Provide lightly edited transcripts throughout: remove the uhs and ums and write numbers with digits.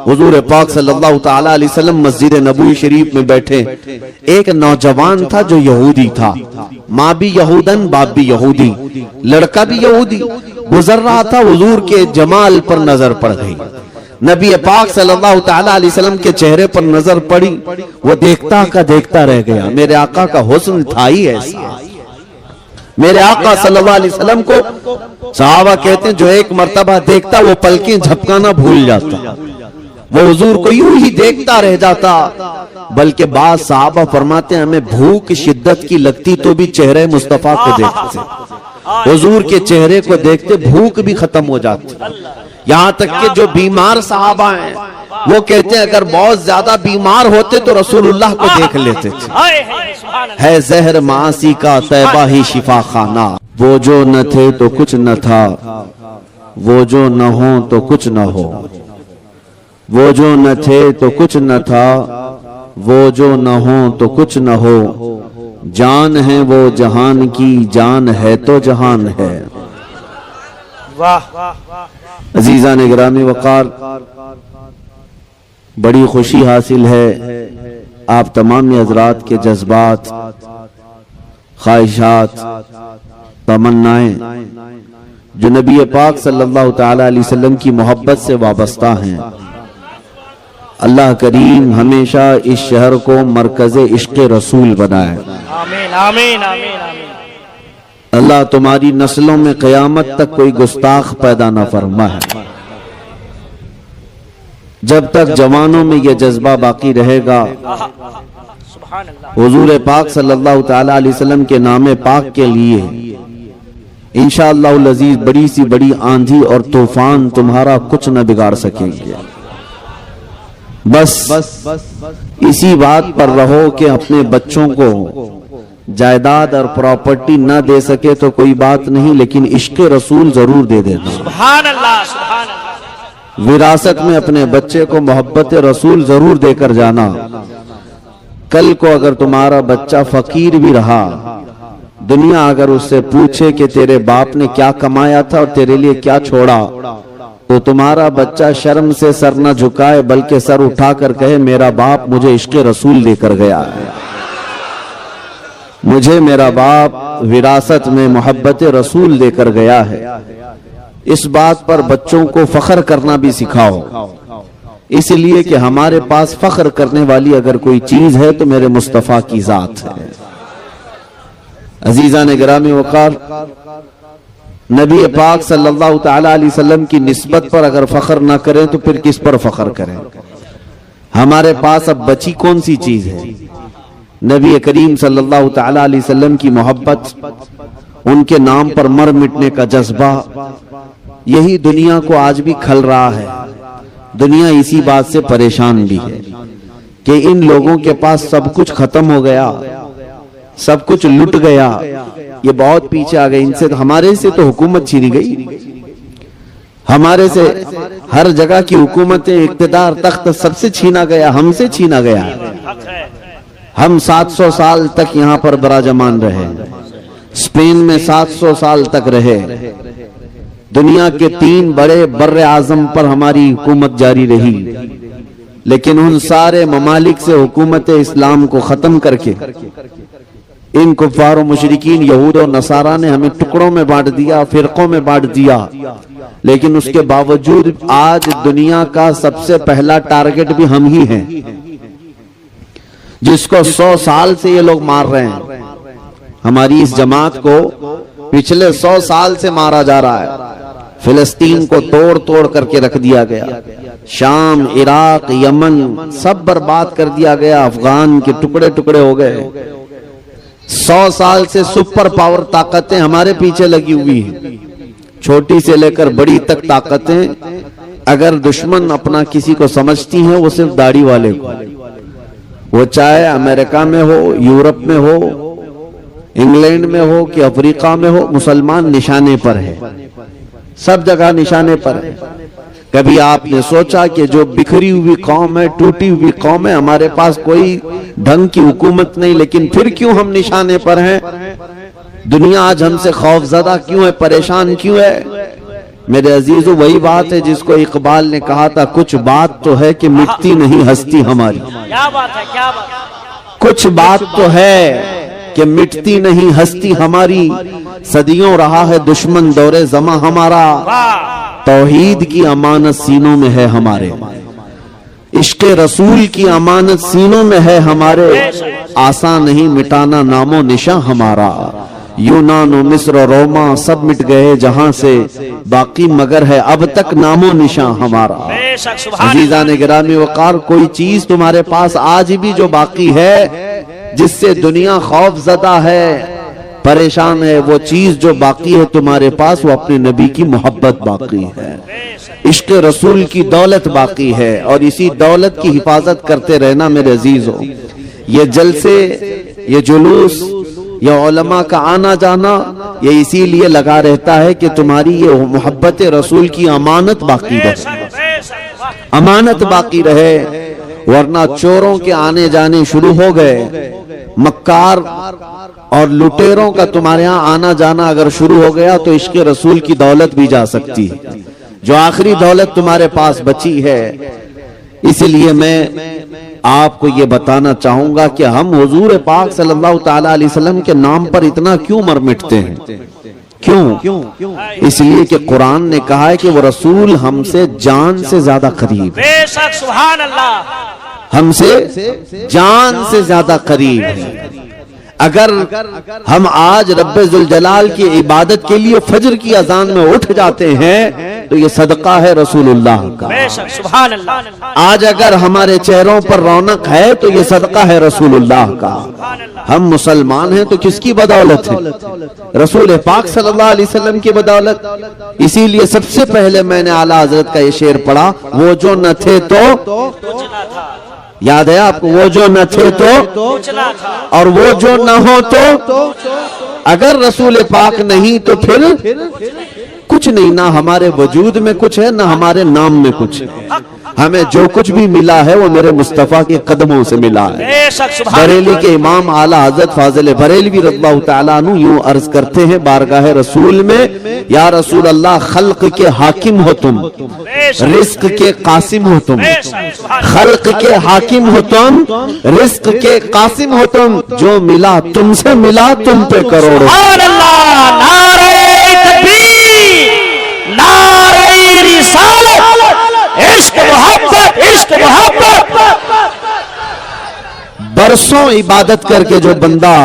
हुजूर पाक सल्लल्लाहु ताला अलैहि वसल्लम मस्जिद नबवी शरीफ में बैठे, एक नौजवान था जो यहूदी था, माँ भी यहूदन बाप भी यहूदी, लड़का भी यहूदी, गुजर रहा था। हुजूर के जमाल पर नजर पड़ गई, नबी पाक सल्लल्लाहु ताला अलैहि वसल्लम के चेहरे पर नजर पड़ी, वो देखता का देखता रह गया। मेरे आका का हुस्न था ही ऐसा। मेरे आका सल्लल्लाहु अलैहि वसल्लम को सहाबा कहते हैं जो एक मर्तबा देखता वो पलकें झपकाना भूल जाता, वो हुजूर को यूं ही देखता रह जाता। बल्कि बाद सहाबा फरमाते हैं हमें भूख शिद्दत की लगती तो भी चेहरे मुस्तफा को देखते, हुजूर के चेहरे को देखते भूख भी खत्म हो जाती। यहाँ तक कि जो बीमार सहाबा हैं वो कहते हैं अगर बहुत ज्यादा बीमार होते तो रसूलुल्लाह को देख लेते थे। है जहर मासी का तैबा ही शिफा खाना, वो जो न थे तो कुछ न था, वो जो न हो तो कुछ न हो, वो जो न थे तो कुछ न था, वो जो न हो तो कुछ न हो, जान है वो जहान की, जान है तो जहान है। अजीजा ने गिरामी वकार, बड़ी खुशी हासिल है आप तमाम हजरात के जज्बात, ख्वाहिशात, तमन्नाएं जो नबी पाक सल्लल्लाहु ताला अलैहि वसल्लम की मोहब्बत से वाबस्ता हैं। अल्लाह करीम हमेशा इस शहर को मरकज़े इश्क़ रसूल बनाए। आमीन आमीन आमीन आमीन। अल्लाह तुम्हारी नस्लों में क़यामत तक कोई गुस्ताख पैदा न फरमाए। जब तक जवानों में यह जज्बा बाकी रहेगा, हुजूर पाक सल्लल्लाहु ताला अलैहि वसल्लम के नामे पाक के लिए इंशाअल्लाह अज़ीज़ बड़ी सी बड़ी आंधी और तूफान तुम्हारा कुछ न बिगाड़ सकेंगे। बस इसी बात पर रहो कि अपने बच्चों को जायदाद और प्रॉपर्टी न दे सके तो कोई बात नहीं, लेकिन इश्क़ रसूल जरूर दे देना। सुभान अल्लाह सुभान अल्लाह। विरासत में अपने बच्चे को मोहब्बत रसूल जरूर देकर जाना। कल को अगर तुम्हारा बच्चा फकीर भी रहा, दुनिया अगर उससे पूछे कि तेरे बाप ने क्या कमाया था और तेरे लिए क्या छोड़ा, तो तुम्हारा बच्चा शर्म से सर न झुकाए बल्कि सर उठाकर कहे मेरा बाप मुझे इश्क़ रसूल देकर गया है, मुझे मेरा बाप विरासत में मोहब्बत रसूल देकर गया है। इस बात पर बच्चों को फख्र करना भी सिखाओ, इसलिए कि हमारे पास फख्र करने वाली अगर कोई चीज है तो मेरे मुस्तफा की जात है। अजीजा ने गिरामी वकार, नबी पाक सल्लल्लाहु ताला अलैहि वसल्लम की निस्बत पर अगर फख्र ना करें तो फिर किस पर फख्र करें। हमारे पास अब बची कौन सी चीज है? नबी करीम सल्लल्लाहु ताला अलैहि वसल्लम की मोहब्बत, उनके नाम पर मर मिटने का जज्बा, यही दुनिया को आज भी खल रहा है। दुनिया इसी बात से परेशान भी है कि इन लोगों के पास सब कुछ खत्म हो गया, सब कुछ लुट गया, ये बहुत पीछे आ गए। इनसे हमारे से तो हुकूमत छीनी गई, हमारे से हर जगह की हुकूमतें, इक्तदार, तख्त सबसे छीना गया, हमसे छीना गया। हम 700 साल तक यहाँ पर बराजमान रहे, स्पेन में 700 साल तक रहे, दुनिया के 3 बड़े बर्रे आजम पर हमारी हुकूमत जारी रही, लेकिन उन सारे ममालिक से हुकूमत इस्लाम को खत्म करके इन कुफ्फार और मुशरिकीन यहूद और नसारा ने हमें टुकड़ों में बांट दिया, फिरकों में बांट दिया। लेकिन उसके बावजूद आज दुनिया का सबसे पहला टारगेट भी हम ही हैं, जिसको 100 साल से ये लोग मार रहे हैं। हमारी इस जमात को पिछले 100 साल से मारा जा रहा है। फिलिस्तीन को तोड़ तोड़ करके रख दिया गया, शाम, इराक, यमन सब बर्बाद कर दिया गया, अफगान के टुकड़े टुकड़े हो गए। 100 साल से सुपर पावर ताकतें हमारे पीछे लगी हुई हैं, छोटी से लेकर बड़ी तक ताकतें। अगर दुश्मन अपना किसी को समझती हैं वो सिर्फ दाढ़ी वाले को, वो चाहे अमेरिका में हो, यूरोप में हो, इंग्लैंड में हो कि अफ्रीका में हो, मुसलमान निशाने पर है, सब जगह निशाने पर है। कभी आपने सोचा कि जो बिखरी हुई कौम है, टूटी हुई कौम है, हमारे पास कोई ढंग की हुकूमत नहीं, लेकिन फिर क्यों हम निशाने पर हैं? दुनिया आज हमसे खौफजदा क्यों है, परेशान क्यों है? मेरे अजीजों, वही बात है जिसको इकबाल ने कहा था, कुछ बात तो है कि मिटती नहीं हस्ती हमारी। क्या बात है, क्या बात है। कुछ बात तो है कि मिटती नहीं हस्ती हमारी, सदियों रहा है दुश्मन दौरे जमा हमारा, तौहीद की अमानत सीनों में है हमारे, इश्क रसूल की अमानत सीनों में है हमारे, आसान नहीं मिटाना नामो निशा हमारा। यूनान मिस्र रोमा सब मिट गए जहां से, बाकी मगर है अब तक नामो निशा हमारा। अजीजा ने गिरामी वकार, कोई चीज तुम्हारे पास आज भी जो बाकी है जिससे दुनिया खौफ ज़दा है, परेशान है, वो चीज जो बाकी है तुम्हारे पास, वो अपने नबी की मोहब्बत बाकी है, इश्क रसूल की दौलत बाकी है। और इसी दौलत की हिफाजत करते रहना मेरे अजीजों। ये जलसे, ये जुलूस, ये उलमा का आना जाना, ये इसीलिए लगा रहता है कि तुम्हारी ये मोहब्बत रसूल की अमानत बाकी रहे, अमानत बाकी रहे। वरना चोरों के आने जाने शुरू हो गए, मक्कार और लुटेरों का तुम्हारे यहाँ आना जाना अगर शुरू हो गया तो इश्क रसूल की दौलत भी जा सकती है, जो आखिरी दौलत तुम्हारे पास बची है। इसलिए मैं आपको ये बताना चाहूंगा कि हम हुजूर पाक सल्लल्लाहु ताला अलैहि वसल्लम के नाम पर इतना क्यों मर मिटते हैं? क्यों? इसलिए कि कुरान ने कहा है कि वो रसूल हमसे जान से ज्यादा करीब है। बेशक, सुभान अल्लाह। हमसे जान से ज्यादा करीब है। अगर हम आज रब्बे जुल जलाल की इबादत के लिए फजर की अजान में उठ जाते हैं तो ये सदका है रसूलुल्लाह का। बेशक, सुभान अल्लाह। आज अगर हमारे चेहरों पर रौनक है तो ये सदका है रसूलुल्लाह का। हम मुसलमान हैं तो किसकी बदौलत है? रसूल पाक सल्लल्लाहु अलैहि वसल्लम की बदौलत। इसीलिए सबसे पहले मैंने आला हजरत का ये शेर पढ़ा, वो जो न थे तो याद है आपको, वो जो न थे तो और वो जो न हो तो। अगर रसूल पाक नहीं तो फिर कुछ नहीं, ना हमारे वजूद में कुछ है, ना हमारे नाम में कुछ है। हमें जो कुछ भी मिला है वो मेरे मुस्तफा के कदमों से मिला है। बरेली के इमाम आला हजरत फाजिल बरेलवी रज़ियल्लाहु ताला अन्हु यूं अर्ज करते हैं बारगाह रसूल में, या रसूल अल्लाह, खल्क के हाकिम हो तुम, रिस्क के कासिम हो तुम, खल्क के हाकिम हो तुम, रिस्क के कासिम हो तुम, जो मिला तुमसे मिला तुम पे करोड़ों। बरसों इबादत करके जो बंदा,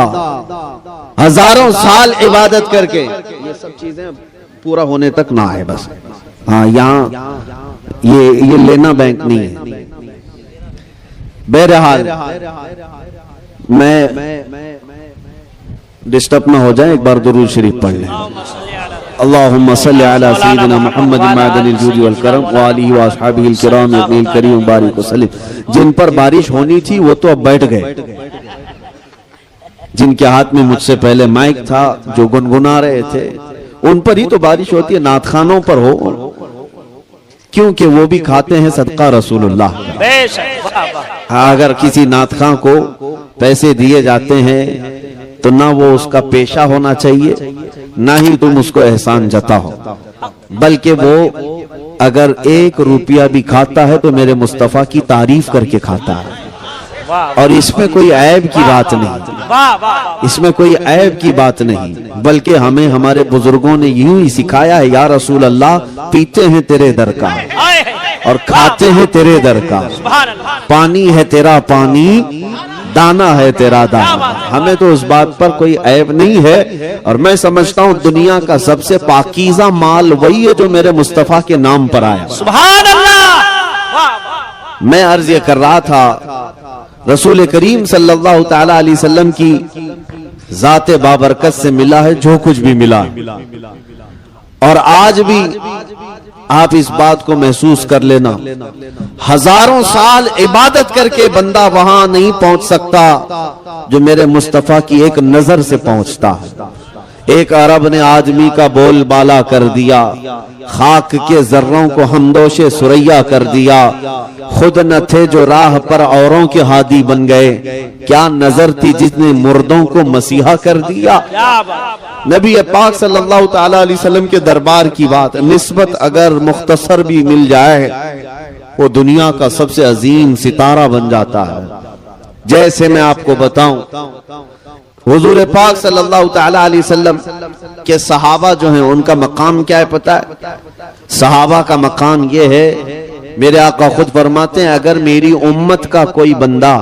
हजारों साल इबादत करके, ये सब चीजें पूरा होने तक ना आए बस। हाँ, यहाँ ये लेना बैंक नहीं है। बहरहाल मैं डिस्टर्ब ना हो जाए, एक बार दुरूद शरीफ पढ़ लें। अल्लाहुम्मा सल्ली अला सय्यिदिना मुहम्मद मादनिल जूदी वल करम व आलिहि व अस्हाबिहिल किराम अजमईन करीम बारिक वसल्लम। जिन पर बारिश होनी थी वो तो अब बैठ गए, जिनके हाथ में मुझसे पहले माइक था, जो गुनगुना रहे थे, उन पर ही तो बारिश होती है, नात खानों पर हो, क्योंकि वो भी खाते हैं सदका रसूलुल्लाह का। अगर किसी नात खां को पैसे दिए जाते हैं तो ना वो उसका पेशा होना चाहिए, ना ही तुम उसको एहसान जताओ, बल्कि वो अगर 1 रुपया भी खाता है तो मेरे मुस्तफा की तारीफ करके खाता है। और इसमें कोई ऐब की बात नहीं, इसमें ऐब की बात नहीं, बल्कि हमें हमारे बुजुर्गों ने यूं ही सिखाया है, या रसूल अल्लाह, पीते हैं तेरे दर का और खाते हैं तेरे दर का, पानी है तेरा पानी, दाना है तेरा दाना। हमें तो उस बात पर कोई ऐब नहीं है। और मैं समझता हूँ दुनिया का सबसे पाकीज़ा माल वही है जो मेरे मुस्तफा के नाम पर आया। सुभान अल्लाह। मैं अर्ज ये कर रहा था, रसूल करीम सल्लल्लाहु ताला अलैहि वसल्लम की जाते बाबरकत से मिला है जो कुछ भी मिला, और आज भी आप इस बात को महसूस कर लेना, हजारों साल इबादत करके बंदा वहां नहीं पहुंच सकता जो मेरे मुस्तफा की एक नजर से पहुंचता है। एक अरब ने आदमी का बोल बाला कर दिया, खाक के जर्रों को हमदोशे सुरैया कर दिया। खुद न थे जो राह पर औरों के हादी बन गए, क्या नजर थी जिसने मुर्दों को मसीहा कर दिया। क्या बात। नबी पाक सल्लल्लाहु ताला अलैहि वसल्लम के दरबार की बात, निस्बत अगर मुख्तसर भी मिल जाए वो दुनिया का सबसे अजीम सितारा बन जाता है। जैसे मैं आपको बताऊं, हुजूर पाक सल्लल्लाहु ताला अलैहि वसल्लम के सहाबा जो हैं उनका मकाम क्या है पता है? सहाबा का मकाम ये है, मेरे आका खुद फरमाते हैं अगर मेरी उम्मत का कोई बंदा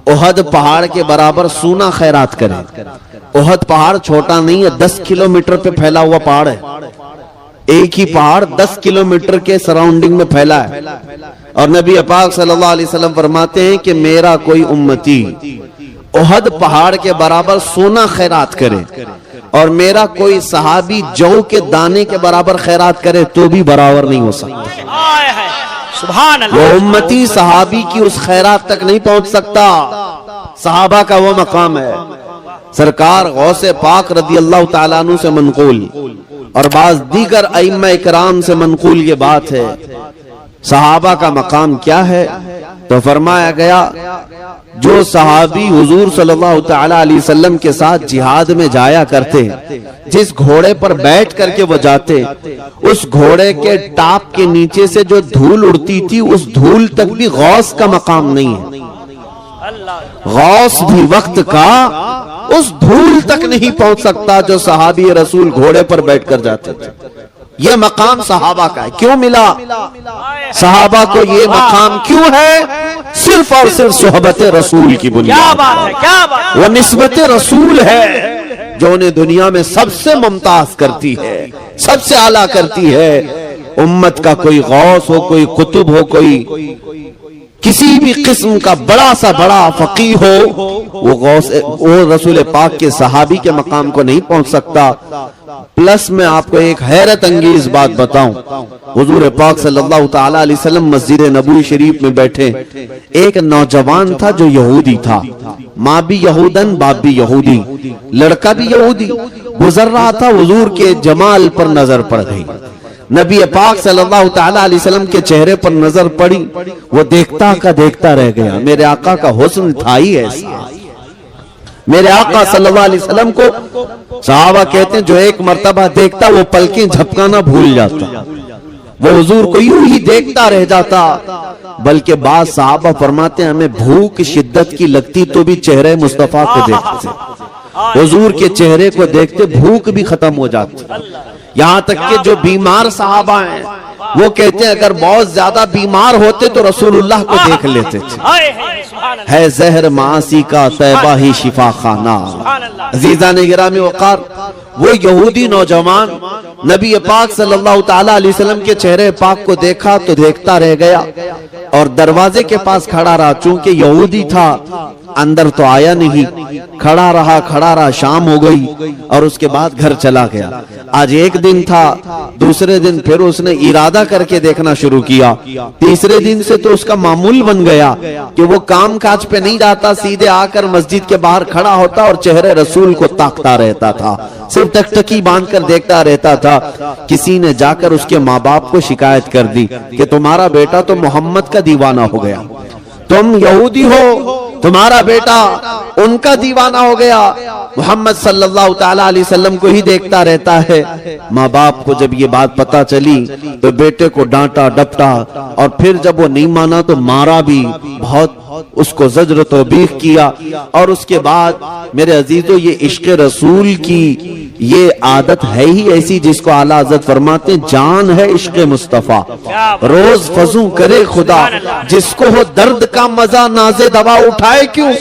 उहद पहाड़ के बराबर सूना खैरात करे, उहद पहाड़ छोटा नहीं है, 10 किलोमीटर पे फैला हुआ पहाड़ है। एक ही पहाड़ 10 किलोमीटर के सराउंडिंग में फैला है। और नबी पाक सल्लल्लाहु अलैहि वसल्लम फरमाते हैं कि मेरा कोई उम्मती उहद पहाड़ के बराबर सोना खैरात करे और मेरा कोई सहाबी जौ के दाने के बराबर खैरात करे तो भी बराबर नहीं हो सकता। सुभान अल्लाह। वो उम्मती सहाबी की उस खैरात तक नहीं पहुंच सकता। सहाबा का वो मकाम है। सरकार गौसे पाक रदी अल्लाह ताला अन्हु से मनकूल और बाज दीगर अइम्मा इकराम से मनकूल ये बात है, सहाबा का मकाम क्या है? तो फरमाया गया जो सहाबी हुजूर सल्लल्लाहु ताला अलैहि वसल्लम के साथ जिहाद में जाया करते, जिस घोड़े पर बैठ करके वो जाते, उस घोड़े के टाप के नीचे से जो धूल उड़ती थी उस धूल तक भी गौस का मकाम नहीं है। गौस भी वक्त का उस धूल तक नहीं पहुंच सकता जो सहाबी रसूल घोड़े पर बैठकर जाते थे। ये मकाम सहाबा का है। क्यों मिला सहाबा को ये मकाम? क्यों है? सिर्फ और सिर्फ सोहबत रसूल की बुनियाद। क्या बात है, क्या बात। वो निस्बत रसूल है जो उन्हें दुनिया में सबसे मुमताज करती है, सबसे आला करती है। उम्मत का कोई गौस हो, कोई कुतुब हो, कोई किसी भी किस्म का बड़ा सा बड़ा फकीह हो, वो रसूल पाक के सहाबी के मकाम को नहीं पहुंच सकता। प्लस मैं आपको एक हैरत अंगेज बात बताऊं, हुजूर पाक सल्लल्लाहु ताला अलैहि वसल्लम मस्जिद नबवी शरीफ में बैठे, एक नौजवान था जो यहूदी था, माँ भी यहूदन बाप भी यहूदी, लड़का भी यहूदी, गुजर रहा था, हुजूर के जमाल पर नजर पड़ गई। नबी पाक सल्लल्लाहु ताला अलैहि वसल्लम के चेहरे पर नजर पड़ी, वो देखता का देखता रह गया। मेरे आका का हुस्न था ही ऐसा। मेरे आका सल्लल्लाहु अलैहि वसल्लम को सहाबा कहते हैं जो एक मर्तबा देखता वो पलकें झपकाना भूल जाता, वो हुजूर को यूं ही देखता रह जाता। बल्कि बाद सहाबा फरमाते हैं हमें भूख शिद्दत की लगती तो भी चेहरे मुस्तफा को देखते, हुजूर के चेहरे को देखते भूख भी खत्म हो जाती। यहाँ तक कि जो बीमार सहाबा हैं वो कहते हैं अगर बहुत ज्यादा बीमार होते तो रसूलुल्लाह को देख लेते थे। है जहर मासी का तैबा ही शिफा खाना। अजीजा ने गिरामी वकार, वो यहूदी नौजवान नबी पाक सल्लल्लाहु ताला अलैहि वसल्लम के चेहरे पाक को देखा तो देखता रह गया और दरवाजे के पास खड़ा रहा। चूंकि यहूदी था अंदर तो आया नहीं, खड़ा रहा, शाम हो गई और उसके बाद घर चला गया। आज एक दिन था, दूसरे दिन फिर उसने इरादा करके देखना शुरू किया, तीसरे दिन से तो उसका मामूल बन गया कि वो काम काज पे नहीं जाता, सीधे आकर मस्जिद के बाहर खड़ा होता और चेहरे रसूल को ताकता रहता था, सिर्फ टकटकी बांधकर देखता रहता था। किसी ने जाकर उसके माँ बाप को शिकायत कर दी कि तुम्हारा बेटा तो मोहम्मद का दीवाना हो गया, तुम यहूदी हो, तुम्हारा बेटा उनका दीवाना हो गया, मोहम्मद सल्लल्लाहु ताला अलैहि वसल्लम को ही देखता रहता है। माँ बाप को जब ये बात पता चली तो बेटे को डांटा डपटा और फिर जब वो नहीं माना तो मारा भी, बहुत उसको ज़ज्र तौबीख किया। और उसके बाद मेरे अजीजों ये इश्क रसूल की ये आदत है ही ऐसी जिसको आला हज़रत फरमाते जान है इश्क मुस्तफा, रोज फजू करे खुदा, जिसको हो दर्द का मजा नाजे दवा उठाए क्यों,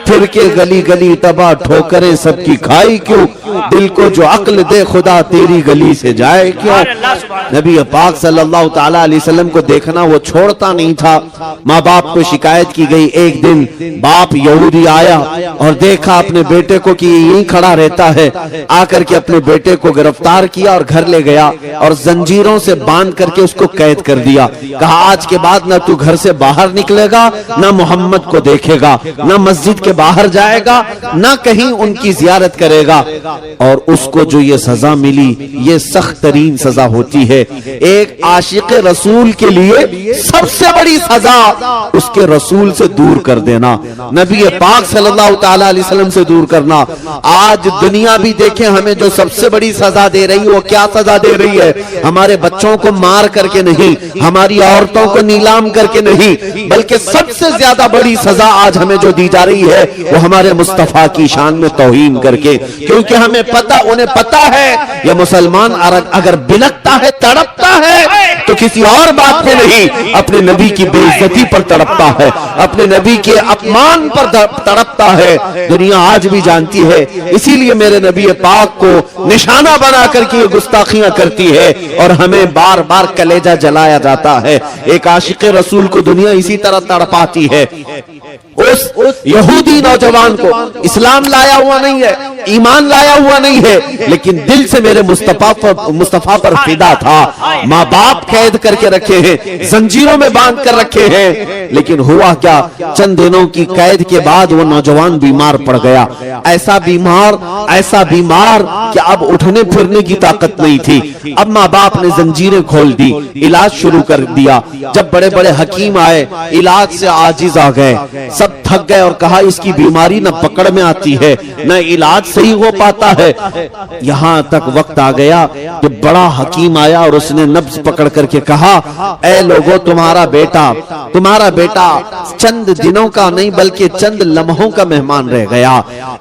फिर के गली गली तबा ठोकरे सबकी खाई क्यों, दिल को जो अक्ल दे खुदा तेरी गली से जाए क्यों। नबी पाक सल्लल्लाहु ताला अलैहि वसल्लम को देखना वो छोड़ता नहीं था। माँ बाप को शिकायत की गई, कि एक दिन बाप यहूदी आया और देखा अपने बेटे को कि यहीं खड़ा रहता है, आकर के अपने बेटे को गिरफ्तार किया और घर ले गया और जंजीरों से बांध करके उसको कैद कर दिया। कहा आज के बाद ना तू घर से बाहर निकलेगा, ना मोहम्मद को देखेगा, ना मस्जिद के बाहर जाएगा, ना कहीं उनकी जियारत करेगा। और उसको जो ये सजा मिली, ये सख्त तरीन सजा होती है। एक आशिक रसूल के लिए सबसे बड़ी सजा उसके रसूल से दूर कर देना, नबी पाक सल्लल्लाहु ताला अलैहि वसल्लम से दूर करना। आज दुनिया भी देखें हमें जो सबसे बड़ी सजा दे रही है, वो क्या सजा दे रही है? हमारे बच्चों को मार करके नहीं, हमारी औरतों को नीलाम करके नहीं, बल्कि सबसे ज्यादा बड़ी सजा आज हमें जो दी जा रही है वो हमारे मुस्तफा की शान में तौहीन करके। क्योंकि हमें पता, उन्हें पता है ये मुसलमान अगर बिलकता है, तड़पता है, तो किसी और बात पे नहीं, अपने नबी की बेइज्जती पर तड़पता है, अपने नबी के अपमान पर तड़पता है। दुनिया आज भी जानती है, इसीलिए मेरे नबी पाक को निशाना बना करके ये गुस्ताखियां करती है और हमें बार बार कलेजा जलाया जाता है। एक आशिक रसूल को दुनिया इसी तरह तड़पाती है। उस यहूदी नौजवान को इस्लाम लाया हुआ नहीं है, ईमान लाया हुआ नहीं है, लेकिन दिल से मेरे मुस्तफा पर फिदा था। माँ बाप कैद करके रखे हैं, जंजीरों में बांध कर रखे हैं, लेकिन हुआ क्या? चंद दिनों की कैद के बाद वो नौजवान बीमार पड़ गया। ऐसा बीमार कि अब उठने फिरने की ताकत नहीं थी। अब माँ बाप ने जंजीरें खोल दी, इलाज शुरू कर दिया। जब बड़े बड़े हकीम आए, इलाज से आजिज आ गए, सब थक गए और कहा इसकी बीमारी न पकड़ में आती है, न इलाज सही हो पाता है। यहां तक वक्त आ गया कि बड़ा हकीम आया और उसने नब्ज पकड़ करके कहा, ऐ लोगों, तुम्हारा बेटा चंद दिनों का नहीं बल्कि चंद लम्हों का मेहमान रह गया।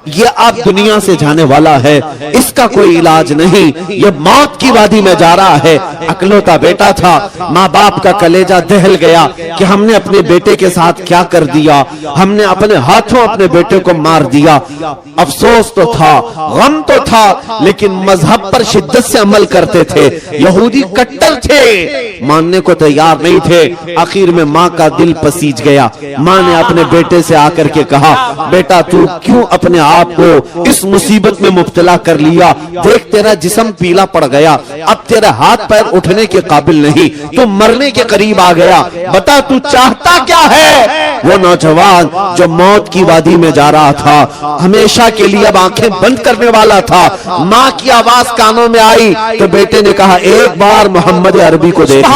ये अब दुनिया से जाने वाला है, इसका कोई इलाज नहीं, ये मौत की वादी में जा रहा है। अकलौता बेटा था, माँ बाप का कलेजा दहल गया कि हमने अपने बेटे के साथ क्या कर दिया, हमने अपने हाथों अपने बेटे को मार दिया। अफसोस तो था, गम तो था, लेकिन मजहब पर शिद्दत से अमल करते थे। यहूदी कट्टर थे, मानने को तैयार नहीं थे। आखिर में माँ का दिल पसीज गया। माँ ने अपने बेटे से आकर के कहा, बेटा तू क्यों अपने आप को इस मुसीबत में मुब्तला कर लिया? देख तेरा जिस्म पीला पड़ गया, अब तेरे हाथ पैर उठने के काबिल नहीं, तू मरने के करीब आ गया। बता तू चाहता क्या है? वो नौजवान जो मौत की वादी में जा रहा था, हमेशा के लिए अब आंखें बंद करने वाला था। माँ की आवाज कानों में आई तो बेटे ने कहा, एक बार मोहम्मद अरबी को देख,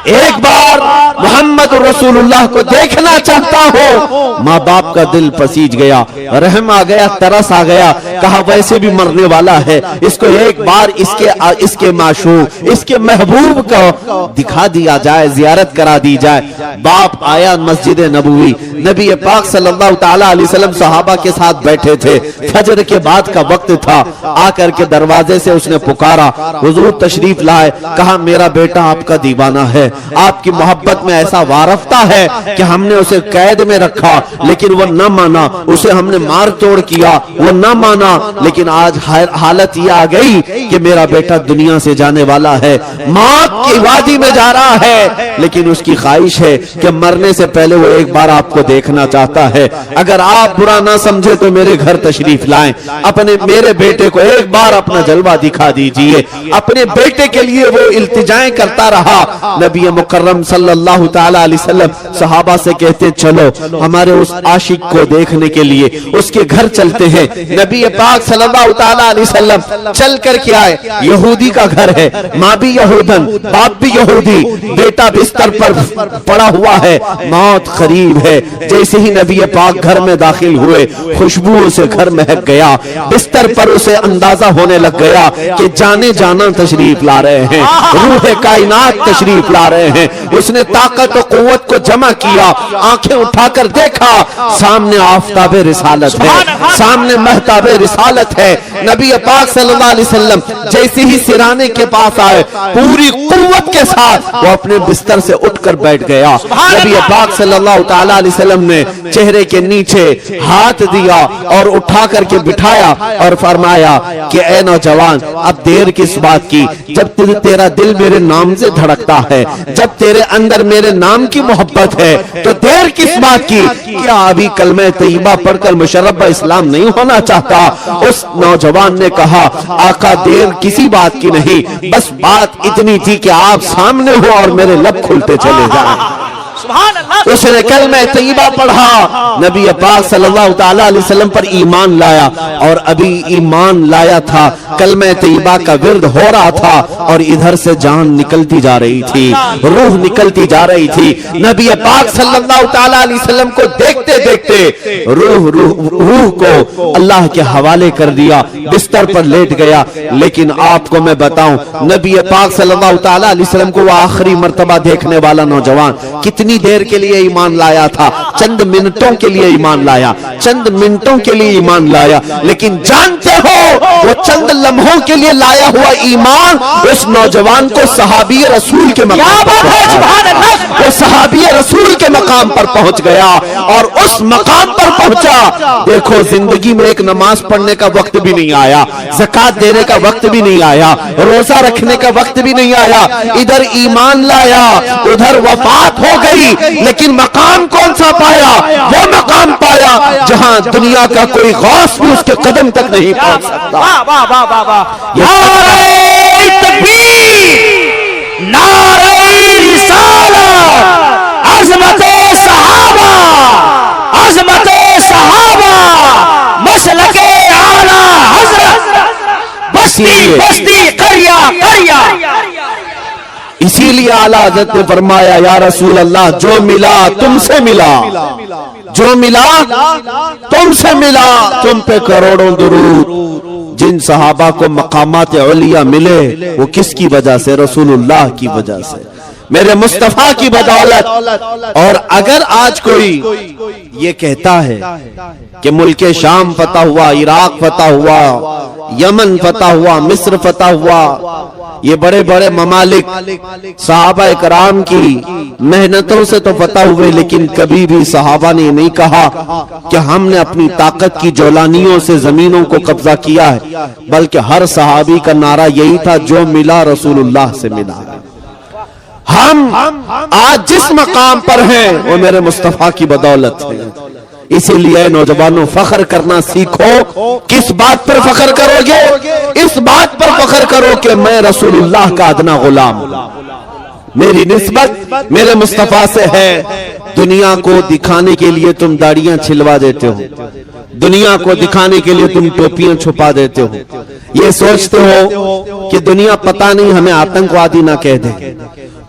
एक बार मोहम्मद रसूलुल्लाह को देखना चाहता हो। माँ बाप का दिल पसीज गया, रहम आ गया, तरस आ गया। कहा वैसे भी मरने वाला है, इसको एक बार इसके माशूक, इसके महबूब को दिखा दिया जाए, जियारत करा दी जाए। बाप आया मस्जिद नबवी, नबी पाक सल्लल्लाहु ताला अलैहि वसल्लम सहाबा के साथ बैठे थे। फजर के बाद का वक्त था। आकर के दरवाजे से उसने पुकारा, हुजूर तशरीफ लाए। कहा मेरा बेटा आपका दीवाना है, आपकी मोहब्बत में ऐसा वारफ्ता है कि हमने उसे कैद में रखा, लेकिन वो न माना। उसे हमने मार तोड़ किया, वो न माना। लेकिन आज हालत ये आ गई कि मेरा बेटा दुनिया से जाने वाला है, मौत की वादी में जा रहा है, लेकिन उसकी ख्वाहिश है कि मरने से पहले वो एक बार आपको देखना चाहता है। अगर आप बुरा ना समझे तो मेरे घर तशरीफ लाएं, मेरे बेटे को एक बार अपना जलवा दिखा दीजिए। अपने बेटे के लिए वो इल्तिजाएं करता रहा। नबी मुकर्रम सल्लल्लाहु ताला अलैहि वसल्लम सहाबा से कहते, चलो हमारे उस आशिक को देखने के लिए उसके घर चलते हैं। नबी पाक सल्लल्लाहु ताला अलैहि वसल्लम चल कर के आए। यहूदी का घर है, माँ भी यहूदन, बाप भी यहूदी, बेटा बिस्तर पर पड़ा हुआ है, मौत करीब है। जैसे ही नबी पाक घर में दाखिल हुए, खुशबू से घर महक गया। बिस्तर पर उसे अंदाजा होने लग गया कि जाने जाना तशरीफ ला रहे हैं, रूह कायनात तशरीफ ला रहे हैं। उसने ताकत और कुव्वत को जमा किया, आंखें उठाकर देखा, सामने आफताबे रिसालत है, सामने महताबे रिसालत है। नबी पाक सल्लल्लाहु अलैहि वसल्लम जैसे ही सिराने के पास आए, पूरी कुव्वत के साथ वो अपने बिस्तर से उठकर बैठ गया। नबी पाक सल्लल्लाहु ताला अलैहि वसल्लम ने चेहरे के नीचे हाथ दिया और उठा करके बिठाया और फरमाया कि ए नौजवान, अब देर किस बात की? जब तेरा दिल मेरे नाम से धड़कता है, जब तेरे तेरे अंदर मेरे नाम की मोहब्बत है तो देर किस बात की, क्या अभी कलमे तैयबा पढ़कर मुशर्रफ इस्लाम नहीं होना चाहता? उस नौजवान ने कहा, आका देर किसी बात की नहीं, बस बात इतनी थी कि आप सामने हो और मेरे लब खुलते चले जाएं। सुभान अल्लाह। उसने कलमे तैयबा पढ़ा, नबी पाक सल्लल्लाहु ताला अलैहि वसल्लम पर ईमान लाया और अभी ईमान लाया था, कलमे तैयबा का विर्द हो रहा था और इधर से जान निकलती जा रही थी, रूह निकलती जा रही थी। नबी पाक सल्लल्लाहु ताला अलैहि वसल्लम को देखते देखते रूह को अल्लाह के हवाले कर दिया, बिस्तर पर लेट गया। लेकिन आपको मैं बताऊं, नबी पाक सल्लल्लाहु ताला अलैहि वसल्लम को वो आखिरी मर्तबा देखने वाला नौजवान कितनी देर के लिए ईमान लाया था? चंद मिनटों के लिए ईमान लाया, चंद मिनटों के लिए ईमान लाया। लेकिन जानते हो वो चंद लम्हों के लिए लाया हुआ ईमान उस नौजवान को सहाबी रसूल के मकाम पर, वो सहाबी रसूल के मकाम पर पहुंच गया और उस मकाम पर पहुंचा। देखो जिंदगी में एक नमाज पढ़ने का वक्त भी नहीं आया, ज़कात देने का वक्त भी नहीं आया, रोजा रखने का वक्त भी नहीं आया, इधर ईमान लाया, उधर वफात हो गई। लेकिन मकाम कौन सा पाया? वो मकाम पाया जहां दुनिया का कोई गौस भी उसके कदम तक नहीं पहुंच सकता। वाह वाह वाह वाह वाह। नारे तकबीर, नारे रिसालत, अज़मते सहाबा, अज़मते सहाबा, मसलके आला हज़रत, बस्ती बस्ती करिया करिया। इसीलिए आला हज़रत ने फरमाया, या रसूल अल्लाह, जो मिला तुमसे मिला, जो मिला तुमसे मिला, तुम पे करोड़ों दुरूद। जिन सहाबा को मकामात औलिया मिले वो किसकी वजह से? रसूलुल्लाह की वजह से, मेरे मुस्तफा की बदौलत। और अगर आज कोई ये कहता है कि मुल्के शाम फतह हुआ, इराक फतह हुआ, यमन फतह हुआ, मिस्र फतह हुआ, ये बड़े बड़े ममालिक सहाबा इकराम की मेहनतों से तो फतह हुए, लेकिन कभी भी सहाबा ने नहीं कहा कि हमने अपनी ताकत की जौलानियों से जमीनों को कब्जा किया है, बल्कि हर सहाबी का नारा यही था, जो मिला रसूलुल्लाह से मिला। हम आज जिस मकाम पर हैं वो मेरे मुस्तफा की बदौलत है। इसीलिए नौजवानों, फख्र करना सीखो। किस बात पर फख्र करोगे? इस बात पर फख्र करो कि मैं रसूलुल्लाह का अदना गुलाम, मेरी निस्बत मेरे मुस्तफा से है। दुनिया को दिखाने के लिए तुम दाढ़ियां छिलवा देते हो, दुनिया को दिखाने के लिए तुम टोपियां छुपा देते हो, ये सोचते हो कि दुनिया पता नहीं हमें आतंकवादी ना कह दे,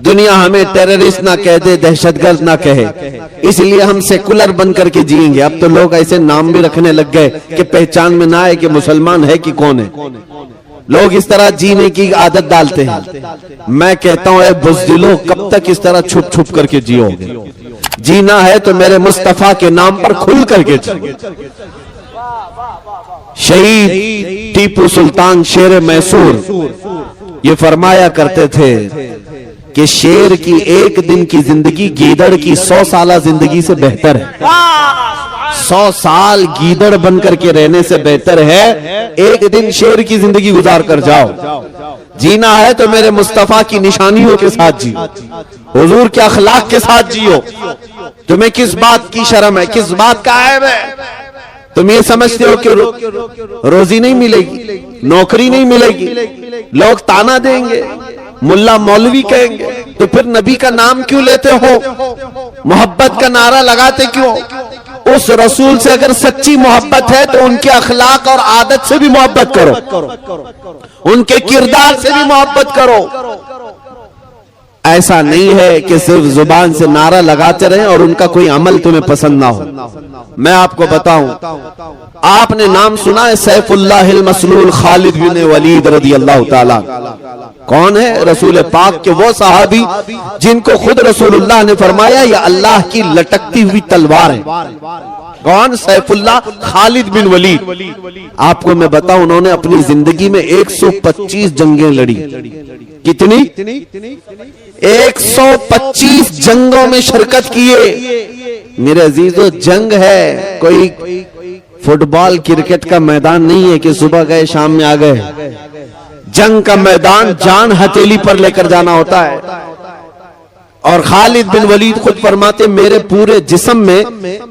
दुनिया हमें टेररिस्ट ना कह दे, दहशतगर्द ना कहे, इसलिए हम सेकुलर बन करके जिएंगे। अब तो लोग ऐसे नाम भी रखने लग गए कि पहचान में ना आए कि मुसलमान है कि कौन है। लोग इस तरह जीने की आदत डालते हैं। मैं कहता हूं, ए बुज़दिलो, कब तक इस तरह छुप छुप करके जियोगे? जीना है तो मेरे मुस्तफा के नाम पर खुल करके जियो। शहीद टीपू सुल्तान शेर मैसूर ये फरमाया करते थे कि शेर की एक दिन की जिंदगी गीदड़ की 100 साल जिंदगी से बेहतर है। 100 साल गीदड़ बनकर के रहने से बेहतर है एक दिन शेर की जिंदगी गुजार कर जाओ। जीना है तो मेरे मुस्तफा की निशानियों के साथ जियो, हुजूर के अखलाक के साथ जियो। तुम्हें किस बात की शर्म है, किस बात का ऐब है? तुम ये समझते हो कि रोजी नहीं मिलेगी, नौकरी नहीं मिलेगी, लोग ताना देंगे, मुल्ला मौलवी कहेंगे, तो फिर नबी का नाम क्यों लेते हो? मोहब्बत का नारा लगाते क्यों? उस रसूल से अगर सच्ची मोहब्बत है तो उनके अखलाक और आदत से भी मोहब्बत करो, उनके किरदार से भी मोहब्बत करो। ऐसा नहीं है कि सिर्फ जुबान से नारा लगाते रहें और उनका कोई अमल तुम्हें पसंद ना हो। मैं आपको बताऊं, आपने नाम सुना है सैफुल्लाहिल मसलूल खालिद बिन वलीद रदियल्लाहु ताला। कौन है? रसूल पाक के वो सहाबी जिनको खुद रसूलुल्लाह ने फरमाया ये अल्लाह की लटकती हुई तलवार है। कौन? सैफुल्लाह खालिद बिन वलीद। आपको मैं बताऊं, उन्होंने अपनी जिंदगी में 125 जंगें लड़ी। कितनी? 125 जंगों में शिरकत किए। मेरे अजीजों, जंग है कोई फुटबॉल क्रिकेट का मैदान नहीं है कि सुबह गए शाम में आ गए। जंग का मैदान जान हथेली पर लेकर जाना होता है। और खालिद बिन वलीद खुद फरमाते मेरे पूरे जिस्म में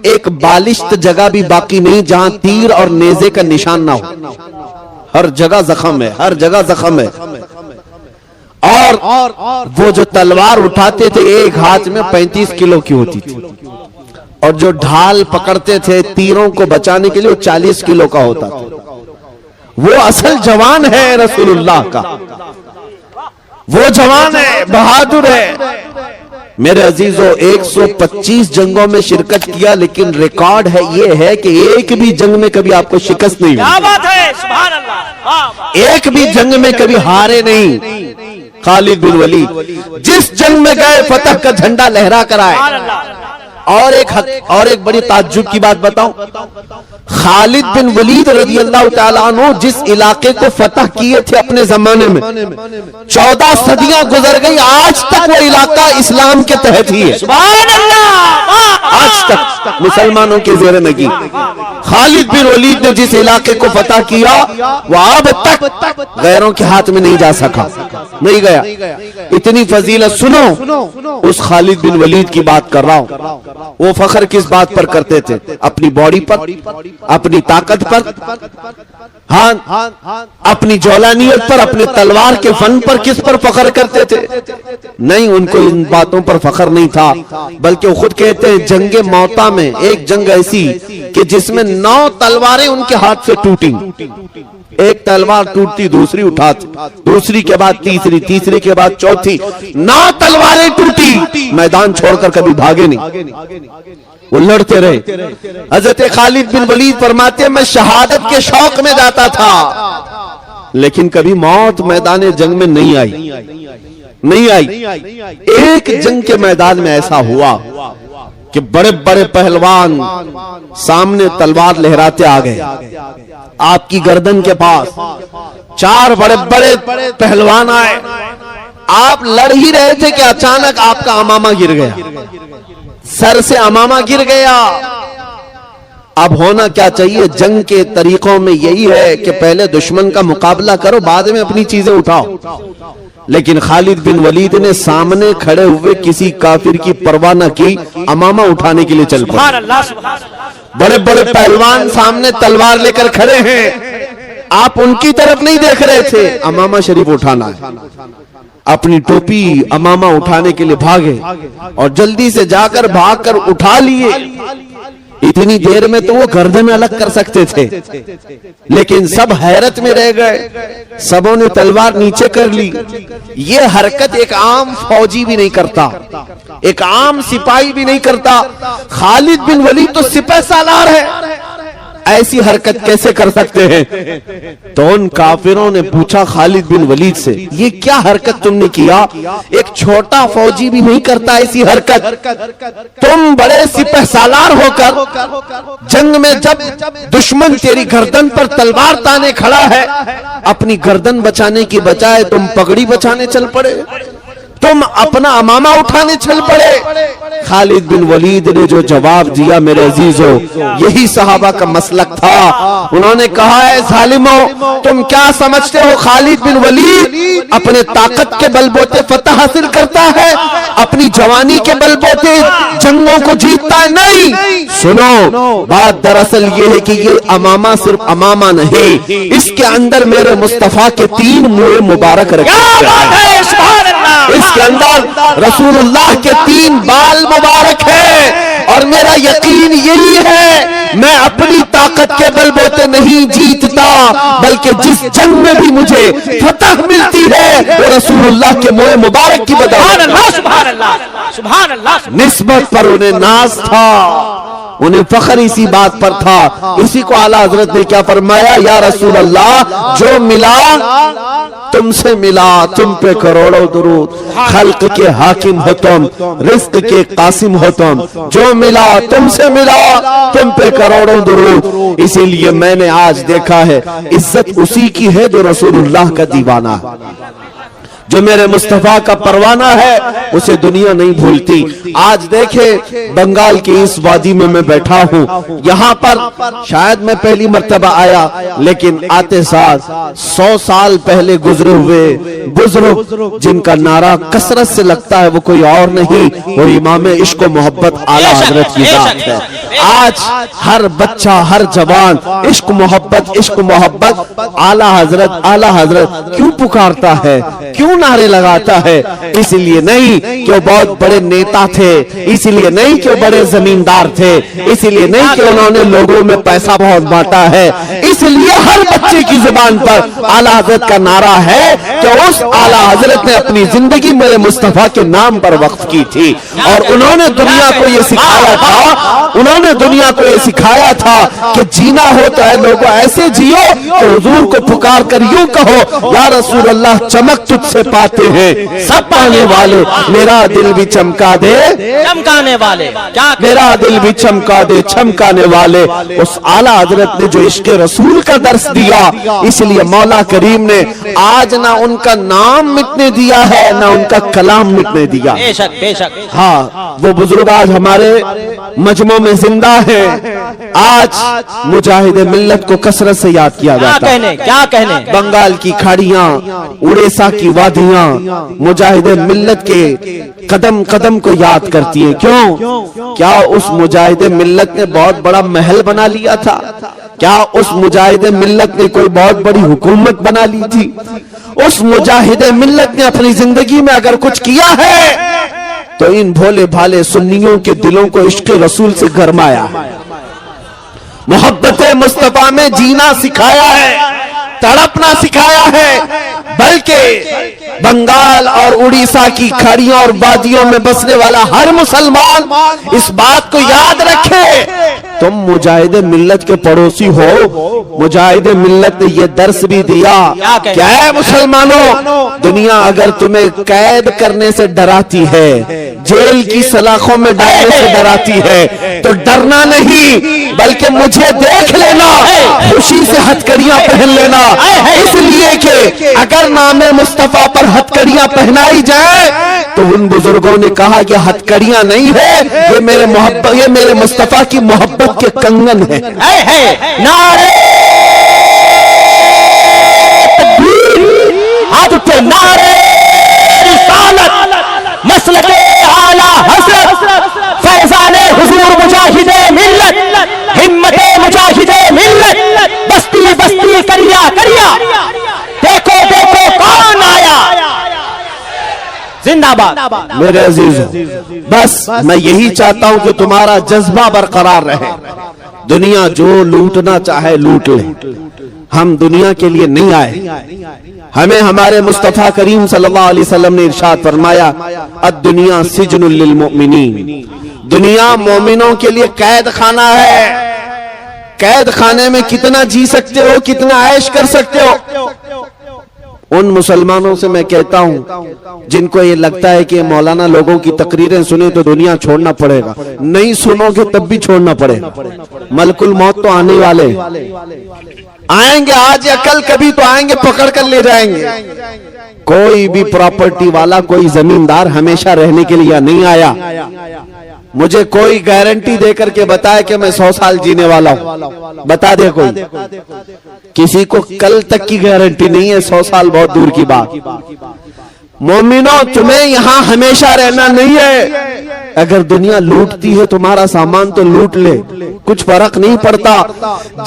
एक बालिश्त जगह भी बाकी नहीं जहां तीर और नेज़े का निशान ना हो। हर जगह जख्म है, हर जगह जख्म है। और वो जो तलवार उठाते थे एक हाथ में 35 किलो की होती थी, और जो ढाल पकड़ते थे तीरों को बचाने के लिए वो 40 किलो का होता था। वो असल जवान है रसूलुल्लाह का, वो जवान है, बहादुर है। मेरे अजीजों 125 जंगों में शिरकत किया, लेकिन रिकॉर्ड है ये है कि एक भी जंग में कभी आपको शिकस्त नहीं हुई। क्या बात है, सुभान अल्लाह। एक भी जंग में कभी हारे नहीं खालिद बिन वलीद। जिस जंग में गए फतह का झंडा लहरा कर आए। और एक बड़ी ताज्जुब की बात बताऊं, खालिद बिन वलीद रज़ियल्लाहु ताला अन्हु जिस इलाके को फतह किए थे अपने जमाने में 14 सदियां गुजर गई, आज तक वो इलाका इस्लाम के तहत ही है। सुभान अल्लाह। आज तक मुसलमानों के ज़ेर नगी। खालिद बिन वलीद ने जिस इलाके को फतह किया वो अब तक गैरों के हाथ में नहीं जा सका, नहीं गया। इतनी फजीलत सुनो, उस खालिद बिन वलीद की बात कर रहा हूं। वो फख्र किस बात पर करते थे? अपनी बॉडी पर, अपनी ताकत पर, हाँ, अपनी जौलानियत पर, अपने तलवार के फन पर किस पर फख्र करते थे? नहीं, उनको इन बातों पर फख्र नहीं था, बल्कि वो खुद कहते हैं जंगे मौता में एक जंग ऐसी कि जिसमें 9 तलवारें उनके हाथ से टूटी। एक तलवार टूटती, दूसरी उठाती, दूसरी के बाद तीसरी, तीसरी के बाद चौथी, 9 तलवारें टूटी, मैदान छोड़कर कभी भागे नहीं, वो लड़ते रहे। हजरत खालिद बिन वलीद फरमाते मैं शहादत के शौक में जाता था, लेकिन कभी मौत मैदान जंग में नहीं आई। एक जंग के मैदान में ऐसा हुआ कि बड़े बड़े पहलवान सामने तलवार लहराते आ गए आपकी गर्दन के पास। 4 बड़े बड़े पहलवान आए, आप लड़ ही रहे थे कि अचानक आपका अमामा गिर गया, सर से अमामा गिर गया। अब होना क्या चाहिए? जंग के तरीकों में यही है कि पहले दुश्मन का मुकाबला करो, बाद में अपनी चीजें उठाओ। लेकिन खालिद बिन वलीद ने सामने खड़े हुए किसी काफिर की परवाह न की, अमामा उठाने के लिए चल पड़े। बड़े बड़े पहलवान सामने तलवार लेकर खड़े हैं, आप उनकी तरफ नहीं देख रहे थे, अमामा शरीफ उठाना है। अपनी टोपी अमामा उठाने के लिए भागे और जल्दी से जाकर भागकर उठा लिए। इतनी देर में तो वो गर्दन अलग कर सकते थे, लेकिन सब हैरत में रह गए। सबों ने तलवार नीचे कर ली। ये हरकत एक आम फौजी भी नहीं करता, एक आम सिपाही भी नहीं करता। खालिद बिन वलीद तो सिपह सालार है, ऐसी हरकत कैसे कर सकते हैं? तो उन काफिरों ने पूछा खालिद बिन वलीद से, ये क्या हरकत तुमने किया? एक छोटा फौजी भी नहीं करता ऐसी हरकत। तुम बड़े सिपह सालार होकर जंग में जब दुश्मन तेरी गर्दन पर तलवार ताने खड़ा है, अपनी गर्दन बचाने की बजाय तुम पगड़ी बचाने चल पड़े, तुम अपना अमामा उठाने चल पड़े। खालिद बिन वलीद ने जो जवाब दिया मेरे अजीजों, यही सहाबा का मसलक था। उन्होंने कहा है जालिमों, तुम क्या समझते हो खालिद बिन वलीद अपने ताकत के बलबूते फतह हासिल करता है, अपनी जवानी के बलबूते जंगों को जीतता है? नहीं। सुनो, बात दरअसल ये है कि ये अमामा सिर्फ अमामा नहीं, इसके अंदर मेरे मुस्तफा के 3 मुंह मुबारक रखे हैं। इसके अंदर रसूलुल्लाह के 3 बाल मुबारक हैं। और मेरा यकीन यही है, मैं अपनी ताकत के बलबूते नहीं जीतता, बल्कि जिस जंग में भी मुझे फतह मिलती है वो रसूलुल्लाह के मुंह मुबारक की बदौलत। निस्बत पर उन्हें नाज था, उन्हें फख्र इसी बात पर था। इसी को आला हजरत ने क्या फरमाया, या रसूल अल्लाह, जो मिला तुमसे मिला, तुम पे करोड़ों दुरूद। खल्क के हाकिम हो तुम, रिज़्क के कासिम हो तुम, जो मिला तुमसे मिला, तुम पे करोड़ों दुरूद। इसीलिए मैंने आज देखा है, इज्जत उसी की है जो रसूलुल्लाह का दीवाना है, जो मेरे मुस्तफा का परवाना है उसे दुनिया नहीं भूलती। आज देखे बंगाल की इस वादी में मैं बैठा हूँ, यहाँ पर शायद मैं पहली मर्तबा आया, लेकिन आते साथ 100 साल पहले गुजरे हुए बुजुर्ग जिनका नारा कसरत से लगता है वो कोई और नहीं, वो इमाम इश्क मोहब्बत आला हजरत की बात है। आज हर बच्चा हर जवान इश्क मोहब्बत आला हजरत क्यों पुकारता है, क्यों नारे लगाता है? इसलिए नहीं कि वो बहुत बड़े नेता थे, इसलिए नहीं कि वो बड़े जमींदार थे, इसलिए नहीं कि उन्होंने लोगों में पैसा बहुत बांटा है, इसलिए हर बच्चे की जुबान पर आला हजरत का नारा है कि उस आला हजरत ने अपनी जिंदगी मेरे मुस्तफा के नाम पर वक्फ की थी। और उन्होंने दुनिया को ये सिखाया था, कि जीना हो तो है लोगों ऐसे जियो तो हुजूर को पुकार कर यूं कहो, या रसूल अल्लाह चमक तुझसे पाते हैं सब पाने वाले, मेरा दिल भी चमका दे चमकाने वाले, क्या मेरा दिल भी चमका दे चमकाने वाले। उस आला हजरत ने जो इश्क रसूल का दर्स दिया, इसलिए मौला करीम ने आज ना उनका नाम मिटने दिया है ना उनका कलाम मिटने दिया। बेशक बेशक। हाँ, वो बुजुर्ग आज हमारे मजमों में जिंदा है। आज मुजाहिदे मिल्लत को कसरत से याद किया जाता है। क्या कहने बंगाल की खाड़ियां, उड़ीसा की वादियां मुजाहिदे मिल्लत के कदम कदम को याद करती हैं। क्यों? क्या उस मुजाहिदे मिल्लत ने बहुत बड़ा महल बना लिया था? क्या उस मुजाहिदे मिल्लत ने कोई बहुत बड़ी हुकूमत बना ली थी? उस मुजाहिदे मिल्लत ने अपनी जिंदगी में अगर कुछ किया है तो इन भोले भाले सुन्नियों के दिलों को इश्क रसूल से गरमाया, मोहब्बत मुस्तफा में जीना सिखाया है, तड़पना सिखाया है। बल्कि बंगाल और उड़ीसा की खाड़ियों और वादियों में बसने वाला हर मुसलमान इस बात को याद रखे, तुम मुजाहिदे मिल्लत के पड़ोसी हो। मुजाहिदे मिल्लत ने यह दर्स भी दिया, क्या है मुसलमानों, दुनिया अगर तुम्हें कैद करने से डराती है, जेल की सलाखों में डालने से डराती है, तो डरना नहीं बल्कि मुझे देख लेना, खुशी से हथकड़ियां पहन लेना। इसलिए कि अगर नामे मुस्तफा पर हथकड़ियां पहनाई जाए तो उन बुजुर्गों ने कहा कि हथकड़ियां नहीं है, ये मेरे मुस्तफा की मोहब्बत के कंगन है। नारे हाथ उठे, नारे रिसालत, मसलके आला हज़रत, फैज़ाने हुजूर मुजाहिदे मिल्लत, हिम्मते मुजाहिदे मिल्लत, बस्ती बस्ती करिया करिया, देखो देखो कौन आया, जिंदाबाद। मेरे अजीजों, बस मैं यही चाहता हूं कि तुम्हारा जज्बा बरकरार रहे। दुनिया जो लूटना चाहे लूट ले, हम दुनिया के लिए नहीं आए। हमें हमारे मुस्तफा करीम सल्लल्लाहु अलैहि वसल्लम ने इरशाद फरमाया, अद-दुनिया सिजनुल लिल मुमिनीन, दुनिया मोमिनों के लिए कैद खाना है। कैद खाने में कितना जी सकते हो, कितना ऐश कर सकते हो। उन मुसलमानों से मैं कहता हूं जिनको ये लगता है कि मौलाना लोगों की तकरीरें सुने तो दुनिया छोड़ना पड़ेगा, नहीं सुनोगे तब भी छोड़ना पड़ेगा। मलकुल मौत तो आने वाले आएंगे, आज या कल कभी तो आएंगे, पकड़ कर ले जाएंगे। कोई भी प्रॉपर्टी वाला, कोई जमींदार हमेशा रहने के लिए नहीं आया। मुझे कोई गारंटी देकर के बताए कि मैं 100 साल जीने वाला हूं, बता दे कोई। किसी को कल तक की गारंटी नहीं है, 100 साल बहुत दूर की बात। मोमिनो, तुम्हें यहां हमेशा रहना नहीं है। अगर दुनिया लूटती है तुम्हारा सामान तो लूट ले, कुछ फर्क नहीं पड़ता।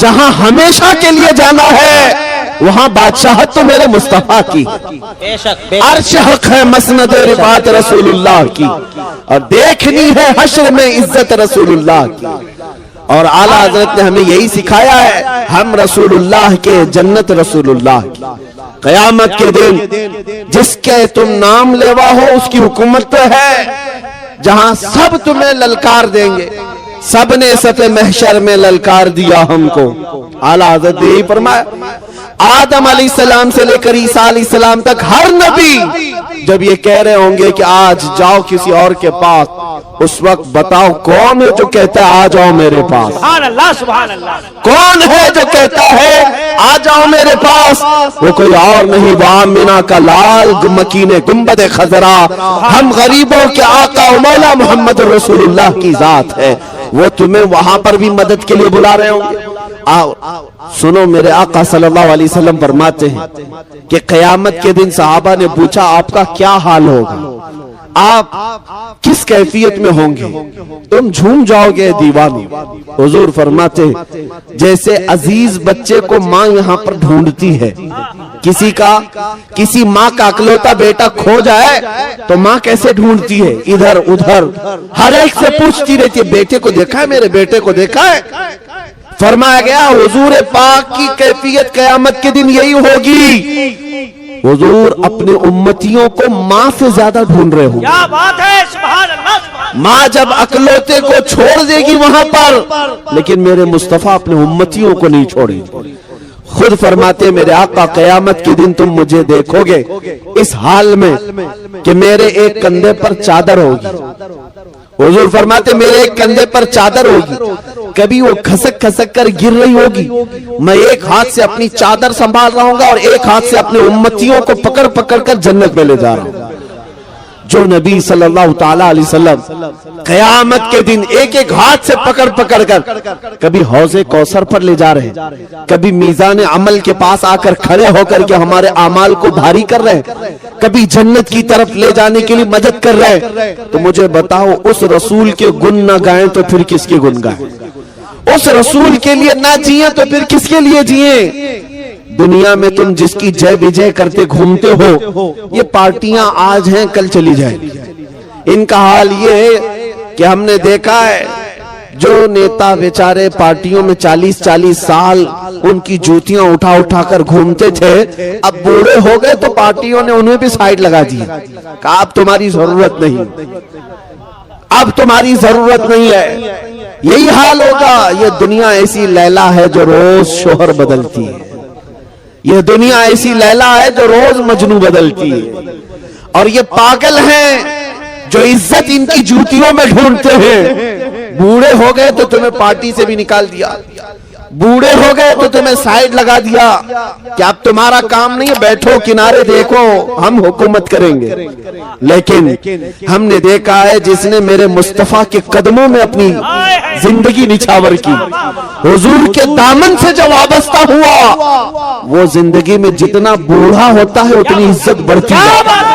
जहां हमेशा के लिए जाना है वहां बादशाहत तो मेरे मुस्तफा की, अर्श हक है मसनद रिफात रसूलुल्लाह की, और देखनी है हश्र में इज्जत रसूलुल्लाह की। और आला हजरत ने हमें यही सिखाया है, हम रसूलुल्लाह के, जन्नत रसूलुल्लाह की। कयामत के दिन जिसके तुम नाम लेवा हो उसकी हुकूमत तो है, जहां सब तुम्हें ललकार देंगे। सबने सफ़े महशर में ललकार दिया हमको। आला हजरत ने यही फरमाया, आदम अलैहिस्सलाम से लेकर ईसा अलैहिस्सलाम तक हर नबी जब ये कह रहे होंगे कि आज जाओ किसी और के पास, उस वक्त बताओ कौन है जो कहता है आ जाओ मेरे पास? सुभान अल्लाह, सुभान अल्लाह। कौन है जो कहता है आ जाओ मेरे पास? वो कोई और नहीं, वामिना का लाल मकीने गुंबद खजरा, हम गरीबों के आका मौला मोहम्मद रसूलुल्लाह की जात है। वो तुम्हें वहां पर भी मदद के लिए बुला रहे होंगे। आओ सुनो, मेरे आका सल्लल्लाहु अलैहि वसल्लम फरमाते हैं कि क़यामत के दिन सहाबा ने पूछा आपका क्या हाल होगा, आप किस कैफियत में होंगे? तुम झूम जाओगे दीवानो। हुजूर फरमाते जैसे अजीज बच्चे को माँ यहाँ पर ढूंढती है, किसी माँ का अकलौता बेटा खो जाए तो माँ कैसे ढूंढती है, इधर उधर हर एक से पूछती रहती है बेटे को देखा है, मेरे बेटे को देखा है। फरमाया गया हुजूर पाक की कैफियत क़यामत के दिन यही होगी। हुजूर अपने उम्मतियों को माँ से ज्यादा ढूंढ रहे हो। क्या बात है, सुभान अल्लाह, सुभान। माँ जब अकलौते को छोड़ देगी वहां पर, लेकिन मेरे मुस्तफा अपने उम्मतियों को नहीं छोड़ेंगे। खुद फरमाते मेरे आका क़यामत के दिन तुम मुझे देखोगे इस हाल में कि मेरे एक कंधे पर चादर होगी। हुजूर फरमाते मेरे एक कंधे पर चादर होगी, कभी वो खसक खसक कर गिर रही होगी, मैं एक हाथ से अपनी चादर संभाल रहा हूँ और एक हाथ से अपने उम्मतियों को पकड़ पकड़ कर जन्नत में ले जा रहा हूँ। जो नबी सल्लल्लाहु ताला अलैहि वसल्लम क़यामत के दिन एक एक हाथ से पकड़ पकड़ कर कभी हौज़े कौसर पर ले जा रहे हैं, कभी मीज़ान अमल के पास आकर खड़े होकर के हमारे आमाल को भारी कर रहे हैं, कभी जन्नत की तरफ ले जाने के लिए मदद कर रहे हैं। तो मुझे बताओ उस रसूल के गुण न गाएं तो फिर किसके गुण गाएं? उस रसूल के लिए ना जिए तो फिर किसके लिए जिए? दुनिया में तुम जिसकी जय विजय करते घूमते हो, ये पार्टियां आज हैं कल चली जाएंगी। इनका हाल ये है कि हमने देखा है जो नेता बेचारे पार्टियों में 40-40 साल उनकी जूतियां उठा उठा कर घूमते थे, अब बूढ़े हो गए तो पार्टियों ने उन्हें भी साइड लगा दिया, कहा अब तुम्हारी जरूरत नहीं, अब तुम्हारी जरूरत नहीं है। यही हाल होगा। ये दुनिया ऐसी लैला है जो रोज शोहर बदलती है, ये दुनिया ऐसी लैला है जो रोज मजनू बदलती है, और ये पागल हैं जो इज्जत इनकी जूतियों में ढूंढते हैं। बूढ़े हो गए तो तुम्हें पार्टी से भी निकाल दिया, बूढ़े हो गए तो तुम्हें साइड लगा दिया कि अब तुम्हारा काम नहीं है, बैठो किनारे देखो हम हुकूमत करेंगे। लेकिन हमने देखा है जिसने मेरे मुस्तफा के कदमों में अपनी जिंदगी निछावर की, हुजूर के दामन से जब वाबस्ता हुआ, वो जिंदगी में जितना बूढ़ा होता है उतनी इज्जत बढ़ती है,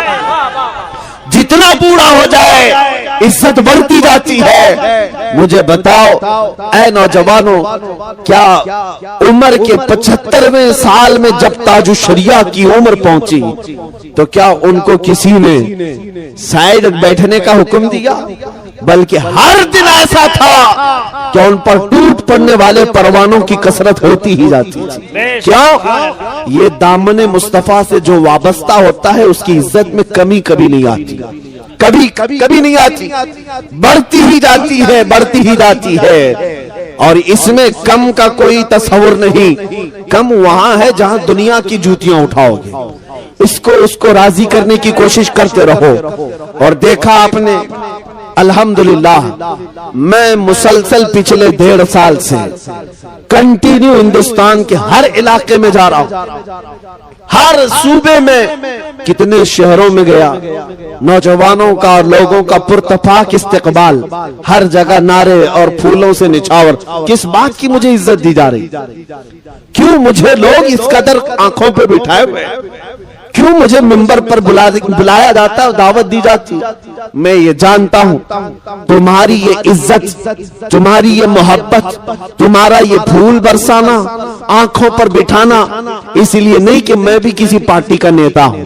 जितना बूढ़ा हो जाए इज्जत बढ़ती जाती है। मुझे बताओ ऐ नौजवानों, क्या उम्र के 75वें साल में जब ताजु शरिया की उम्र पहुंची तो क्या उनको किसी ने साइड बैठने का हुक्म दिया? बल्कि हर दिन ऐसा था कि उन पर टूट पड़ने वाले परवानों की कसरत होती ही जाती थी। क्यों? ये दामने मुस्तफा से जो वाबस्ता होता है उसकी इज्जत में कमी कभी नहीं आती, कभी नहीं आती, बढ़ती ही जाती है, बढ़ती ही जाती है। और इसमें कम का कोई तस्वुर नहीं। कम वहां है जहां दुनिया की जूतियां उठाओगे, इसको उसको राजी करने की कोशिश करते रहो। और देखा आपने अल्हम्दुलिल्लाह, मैं मुसलसल पिछले 1.5 साल से कंटिन्यू हिंदुस्तान के हर इलाके में जा रहा हूं, हर सूबे में कितने शहरों में गया, नौजवानों का और लोगों का पुरतफाक इस्तकबाल, हर जगह नारे और फूलों से निछावर। किस बात की मुझे इज्जत दी जा रही? क्यों मुझे लोग इस कदर आंखों पे बिठाए हुए? क्यों मुझे मिंबर पर बुलाया जाता है, दावत दी जाती? मैं ये जानता हूं तुम्हारी ये इज्जत, तुम्हारी ये मोहब्बत, तुम्हारा ये फूल बरसाना, आंखों पर बिठाना इसलिए नहीं कि मैं भी किसी पार्टी का नेता हूं,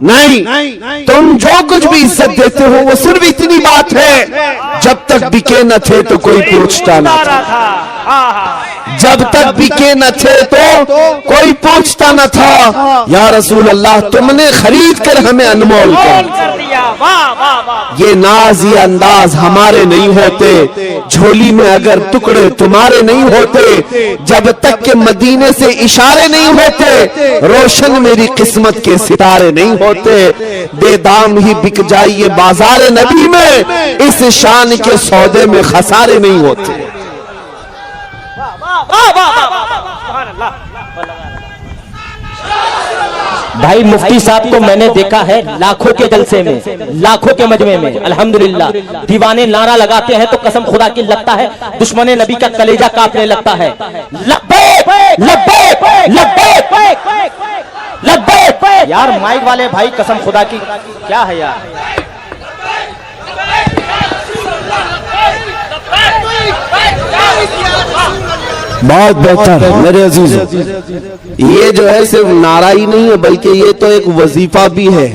नहीं, तुम जो कुछ भी इज्जत देते हो वो सिर्फ इतनी बात है, जब तक बिके न थे तो कोई पूछता न था। जब तक बिके न थे तो कोई पूछता न था, या रसूल अल्लाह तुमने खरीद कर हमें अनमोल कर दिया। वाह वाह वाह। ये नाज ये अंदाज हमारे नहीं होते, झोली में अगर टुकड़े तुम्हारे नहीं होते, जब तक के मदीने से इशारे नहीं होते, रोशन मेरी किस्मत के सितारे नहीं होते। बेदाम ही बिक जाइए बाजार नबी में, इस शान के सौदे में खसारे नहीं होते। भाई मुफ्ती साहब को मैंने देखा है लाखों के जलसे में, लाखों के मजमे में, अल्हम्दुलिल्लाह दीवाने नारा लगाते हैं तो कसम खुदा की लगता है दुश्मन नबी का कलेजा कांपने लगता है। लब्बैक लब्बैक लब्बैक लब्बैक। यार माइक वाले भाई कसम खुदा की क्या है यार। बहुत बेहतर मेरे अजीजों, ये जो है सिर्फ नारा ही नहीं है बल्कि ये तो एक वजीफा भी है।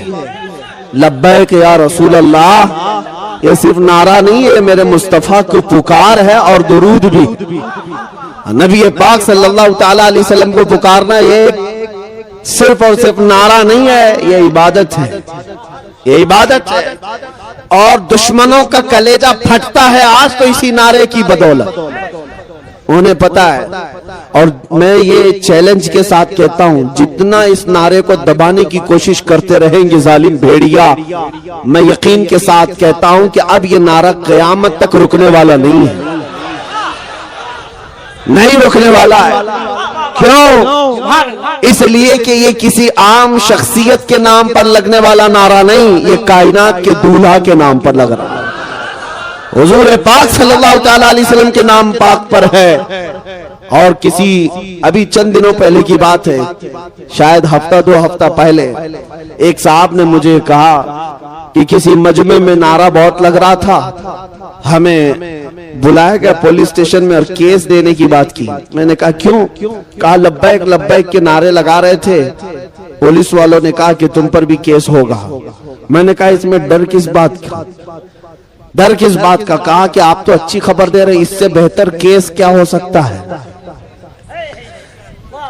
लब्बैक या रसूल अल्लाह ये सिर्फ नारा नहीं है, मेरे मुस्तफा को पुकार है और दुरूद भी। नबी पाक सल्लल्लाहु ताला अलैहि वसल्लम को पुकारना ये सिर्फ और सिर्फ नारा नहीं है, ये इबादत है, ये इबादत है। और दुश्मनों का कलेजा फटता है आज तो इसी नारे की बदौलत, उन्हें पता है। और मैं ये चैलेंज के साथ कहता हूं, जितना इस नारे को दबाने की कोशिश करते रहेंगे जालिम भेड़िया, मैं यकीन के साथ कहता हूं कि अब ये नारा कयामत तक रुकने वाला नहीं है, नहीं रुकने वाला है। क्यों? इसलिए कि ये किसी आम शख्सियत के नाम पर लगने वाला नारा नहीं, ये कायनात के दूल्हा के नाम पर लग रहा है, हुजूर पाक सल्लल्लाहु ताला अलैहि वसल्लम के नाम पाक पर है। और किसी अभी चंद दिनों पहले की बात है, शायद हफ्ता दो हफ्ता पहले एक साहब ने मुझे कहा कि किसी मजमे में नारा बहुत लग रहा था, हमें बुलाया गया पुलिस स्टेशन में और केस देने की बात की। मैंने कहा क्यों? कहा लब्बैक लब्बैक के नारे लगा रहे थे, पुलिस वालों ने कहा कि तुम पर भी केस होगा। मैंने कहा इसमें डर किस बात का, डर किस बात का? कहा कि आप तो अच्छी खबर दे रहे, इससे बेहतर केस क्या हो सकता है,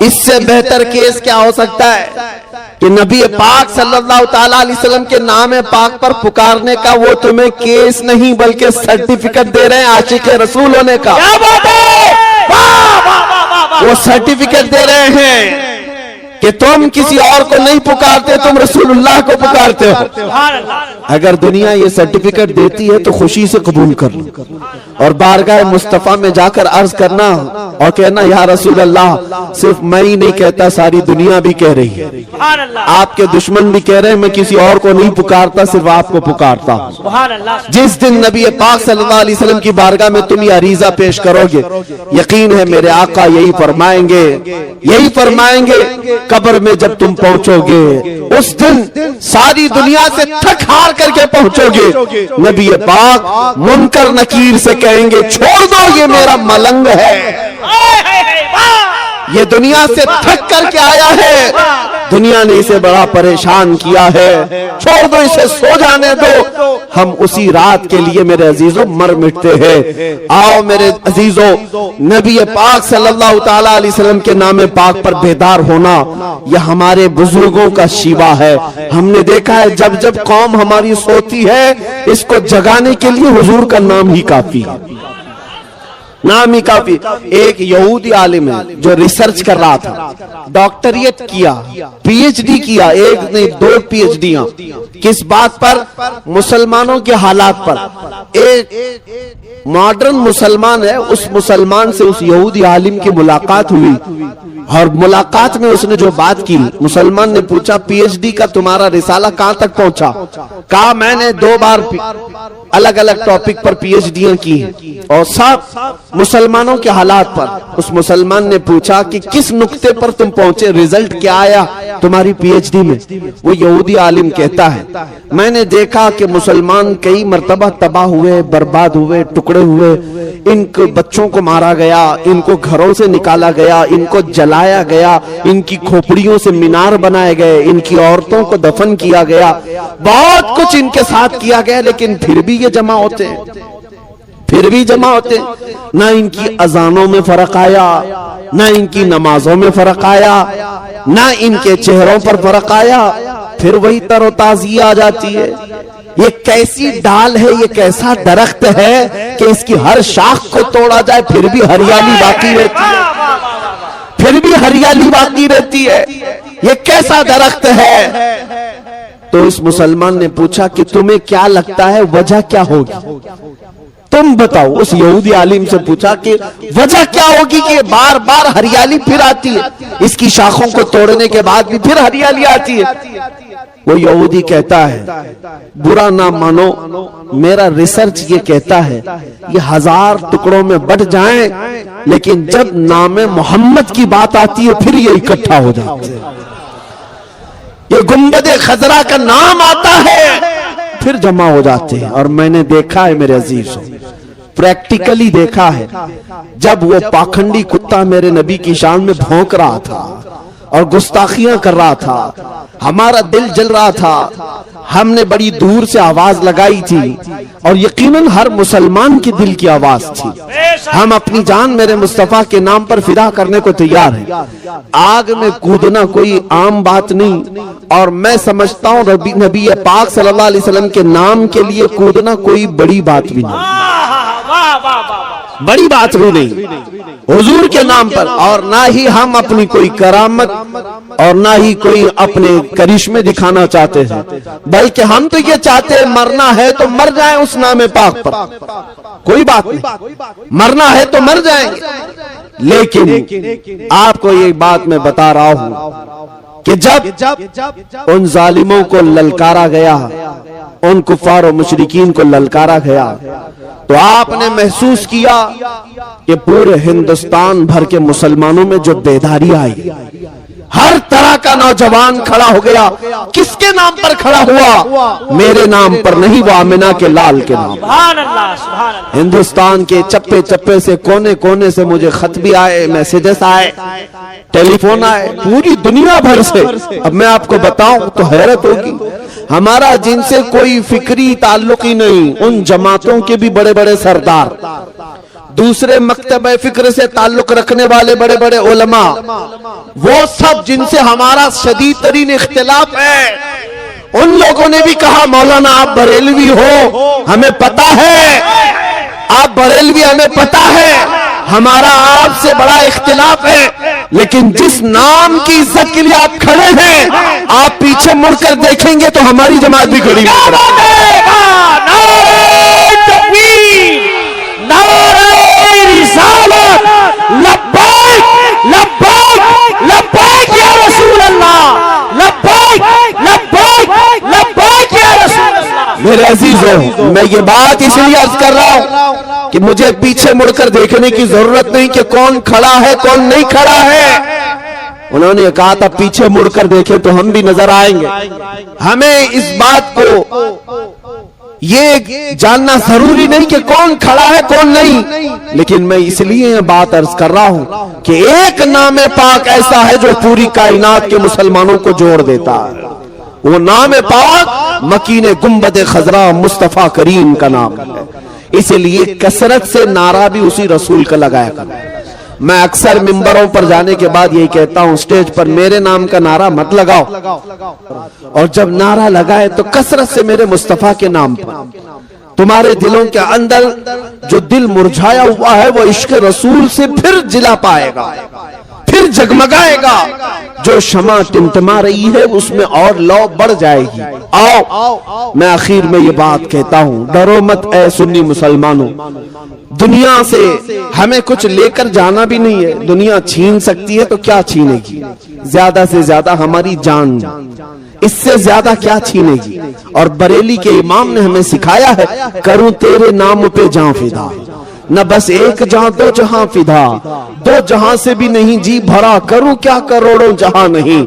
इससे बेहतर केस क्या हो सकता है कि नबी पाक सल्लल्लाहु ताला अलैहि वसल्लम के नाम पाक पर पुकारने का वो तुम्हें केस नहीं बल्कि सर्टिफिकेट दे रहे हैं आशिक रसूल होने का। क्या बात है? वाह वाह वाह वाह वाह। वो सर्टिफिकेट दे रहे हैं कि तुम किसी और को नहीं पुकारते, तुम रसूलुल्लाह को पुकारते हो। सुभान अल्लाह। अगर दुनिया ये सर्टिफिकेट देती है तो खुशी से कबूल कर लो और बारगाह मुस्तफा में जाकर अर्ज करना और कहना या रसूल अल्लाह, सिर्फ मैं ही नहीं कहता, सारी दुनिया भी कह रही है, सुभान अल्लाह। आपके दुश्मन भी कह रहे हैं, मैं किसी और को नहीं पुकारता, सिर्फ आपको पुकारता हूं। सुभान अल्लाह। जिस दिन नबी पाक सल्लल्लाहु अलैहि वसल्लम की बारगाह में तुम ये अरीजा पेश करोगे, यकीन है मेरे आका यही फरमाएंगे, यही फरमाएंगे, कब्र में जब तुम पहुंचोगे उस दिन सारी दुनिया से थक हार करके पहुंचोगे, नबी पाक मुनकर नकीर से कहेंगे छोड़ दो ये मेरा मलंग है, ये दुनिया से थक करके आया है, दुनिया ने इसे बड़ा परेशान किया है, छोड़ दो इसे, सो जाने दो। हम उसी रात के लिए मेरे अजीजों मर मिटते हैं। आओ मेरे अजीजों, नबी पाक सल्लल्लाहु ताला अलैहि वसल्लम के नाम पाक पर बेदार होना यह हमारे बुजुर्गों का शिवा है। हमने देखा है जब जब कौम हमारी सोती है, इसको जगाने के लिए हुजूर का नाम ही काफी है, नाम ही काफी। एक यहूदी आलिम है जो रिसर्च कर रहा था, डॉक्टरियत किया, पीएचडी किया, एक नहीं दो पीएचडियां, किस बात पर? मुसलमानों के हालात पर। एक मॉडर्न मुसलमान है, उस मुसलमान से उस यहूदी आलिम की मुलाकात हुई और मुलाकात में उसने जो बात की, मुसलमान ने पूछा पीएचडी का तुम्हारा रिसाला कहां तक पहुंचा? कहा मैंने 2 बार अलग अलग टॉपिक पर पीएचडियां की और सब मुसलमानों के हालात पर। उस मुसलमान ने पूछा कि किस नुक्ते पर तुम पहुंचे, रिजल्ट क्या आया तुम्हारी पीएचडी में? वो यहूदी आलिम कहता है मैंने देखा कि मुसलमान कई मर्तबा तबाह हुए, बर्बाद हुए, टुकड़े हुए, इनके बच्चों को मारा गया, इनको घरों से निकाला गया, इनको जलाया गया, इनकी खोपड़ियों से मीनार बनाए गए, इनकी औरतों को दफन किया गया, बहुत कुछ इनके साथ किया गया, लेकिन फिर भी ये जमा होते हैं, फिर भी जमा होते। ना इनकी अजानों में फर्क आया, ना इनकी नमाजों में फर्क आया, ना इनके चेहरों पर फर्क आया, फिर वही तरोताजी आ जाती है। ये कैसी डाल है, ये कैसा दरख्त है कि इसकी हर शाख को तोड़ा जाए फिर भी हरियाली बाकी रहती है, फिर भी हरियाली बाकी रहती है। ये कैसा दरख्त है? तो इस मुसलमान ने पूछा कि तुम्हें क्या लगता है वजह क्या होगी, तुम बताओ। उस यहूदी आलिम से पूछा कि वजह क्या होगी कि बार बार हरियाली फिर आती है, इसकी शाखों को तोड़ने के बाद भी फिर हरियाली आती है। वो यहूदी कहता है, बुरा ना मानो, मेरा रिसर्च ये कहता है ये 1000 टुकड़ों में बट जाएं, लेकिन जब नाम मोहम्मद की बात आती है फिर ये इकट्ठा हो जाते हैं। ये गुंबदे खजरा का नाम आता है फिर जमा हो जाते हैं। और मैंने देखा है मेरे अजीजों, प्रैक्टिकली देखा है, जब वो पाखंडी कुत्ता मेरे नबी की शान में भौंक रहा था और गुस्ताखियां कर रहा था, हमारा दिल जल रहा था। हमने बड़ी दूर से आवाज लगाई थी और यकीनन हर मुसलमान के दिल की आवाज थी। हम अपनी जान मेरे मुस्तफा के नाम पर फिदा करने को तैयार हैं। आग में कूदना कोई आम बात नहीं, और मैं समझता हूँ नबी पाक सल्लल्लाहु अलैहि वसल्लम के नाम के लिए कूदना कोई बड़ी बात भी नहीं, बड़ी बात भी नहीं हुजूर के नाम पर। और ना ही हम अपनी कोई करामत और ना ही कोई अपने करिश्मे दिखाना चाहते हैं, बल्कि हम तो ये चाहते हैं मरना है तो मर जाएं उस नाम पाक पर, कोई बात नहीं, मरना है तो मर जाएंगे। लेकिन आपको ये बात मैं बता रहा हूं कि जब उन जालिमों को ललकारा गया, उन कुफार और मुशरिकीन को ललकारा गया, तो आपने महसूस किया कि पूरे हिंदुस्तान भर के मुसलमानों में जो बेदारी आई, हर तरह का नौजवान खड़ा हो गया। किसके नाम पर खड़ा हुआ? मेरे नाम पर नहीं, वो आमिना के लाल के नाम। सुभान अल्लाह, सुभान अल्लाह। हिंदुस्तान के चप्पे चप्पे से, कोने कोने से मुझे खत भी आए, मैसेजेस आए, टेलीफोन आए, पूरी दुनिया भर से। अब मैं आपको बताऊं तो हैरत होगी, हमारा जिनसे कोई फिक्री ताल्लुक ही नहीं, उन जमातों के भी बड़े बड़े सरदार, दूसरे मकतबे फिक्र से ताल्लुक रखने वाले बड़े बड़े उलमा, वो सब जिनसे हमारा शदीद तरीन इख्तिलाफ है, उन लोगों ने भी कहा मौलाना आप बरेलवी हो, हमें पता है आप बरेलवी, हमें पता है हमारा आपसे बड़ा इख्तिलाफ है, लेकिन जिस नाम की इज्जत के लिए आप खड़े हैं, आप पीछे मुड़कर देखेंगे तो हमारी जमात भी खड़ी मेरे अजीजों, मैं ये बात इसलिए अर्ज कर रहा हूं कि मुझे पीछे मुड़कर देखने की जरूरत नहीं कि कौन खड़ा है कौन नहीं खड़ा है। उन्होंने कहा था पीछे मुड़कर देखें तो हम भी नजर आएंगे। हमें इस बात को ये जानना जरूरी नहीं कि कौन खड़ा है कौन नहीं, लेकिन मैं इसलिए ये बात अर्ज कर रहा हूं कि एक नाम पाक ऐसा है जो पूरी कायनात के मुसलमानों को जोड़ देता है। वो नाम पाक मकीन गुंबद खजरा मुस्तफा करीम का नाम है। इसलिए कसरत से नारा भी उसी रसूल का लगाया करना। मैं अक्सर मिंबरों पर जाने के बाद यही कहता हूं, स्टेज पर मेरे नाम का नारा मत लगाओ, और जब नारा लगाए तो कसरत से मेरे मुस्तफा के नाम पर। तुम्हारे दिलों के अंदर जो दिल मुरझाया हुआ है वो इश्क रसूल से फिर जिला पाएगा, फिर जगमगाएगा। जो शमा टिमटिमा रही है उसमें और लौ बढ़ जाएगी। आओ मैं आखिर में ये बात कहता हूं, डरो मत ऐ सुन्नी मुसलमानों, दुनिया से हमें कुछ लेकर जाना भी नहीं है। दुनिया छीन सकती है तो क्या छीनेगी, ज्यादा से ज्यादा हमारी जान, इससे ज्यादा क्या छीनेगी। और बरेली के इमाम ने हमें सिखाया है, करूं तेरे नाम पे जां फिदा, न बस एक जहां दो जहां फिदा, दो जहां से भी नहीं जी भरा, करूं क्या करोड़ों जहां नहीं।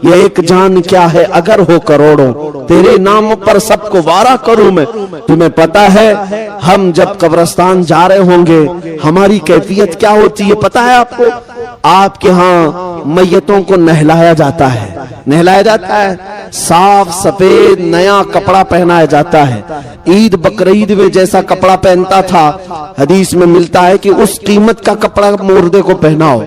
ये एक जान क्या है अगर हो करोड़ों, तेरे नाम पर सबको वारा करूं मैं। तुम्हें पता है हम जब कब्रिस्तान जा रहे होंगे हमारी कैफियत क्या होती है पता है आपको? आपके यहाँ मैयतों को नहलाया जाता है, नहलाया जाता है। साफ सफेद नया कपड़ा पहनाया जाता है। ईद बकरीद में जैसा कपड़ा पहनता था, हदीस में मिलता है कि उस कीमत का कपड़ा मुर्दे को पहनाओ,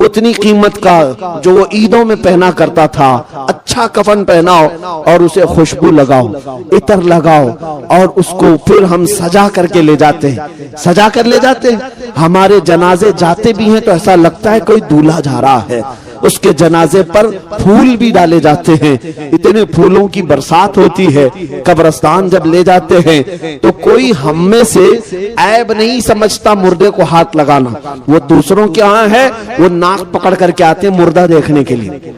उतनी कीमत का जो वो ईदों में पहना करता था। अच्छा कफन पहनाओ और उसे खुशबू लगाओ, इतर लगाओ और उसको फिर हम सजा करके ले जाते हैं, सजा कर ले जाते हैं। हमारे जनाजे जाते भी हैं तो ऐसा लगता है कोई दूल्हा जा रहा है। उसके जनाजे पर फूल भी डाले जाते हैं, इतने फूलों की बरसात होती है। कब्रिस्तान जब ले जाते हैं तो कोई हम में से ऐब नहीं समझता मुर्दे को हाथ लगाना। वो दूसरों के यहाँ है, वो नाक पकड़ करके आते हैं मुर्दा देखने के लिए,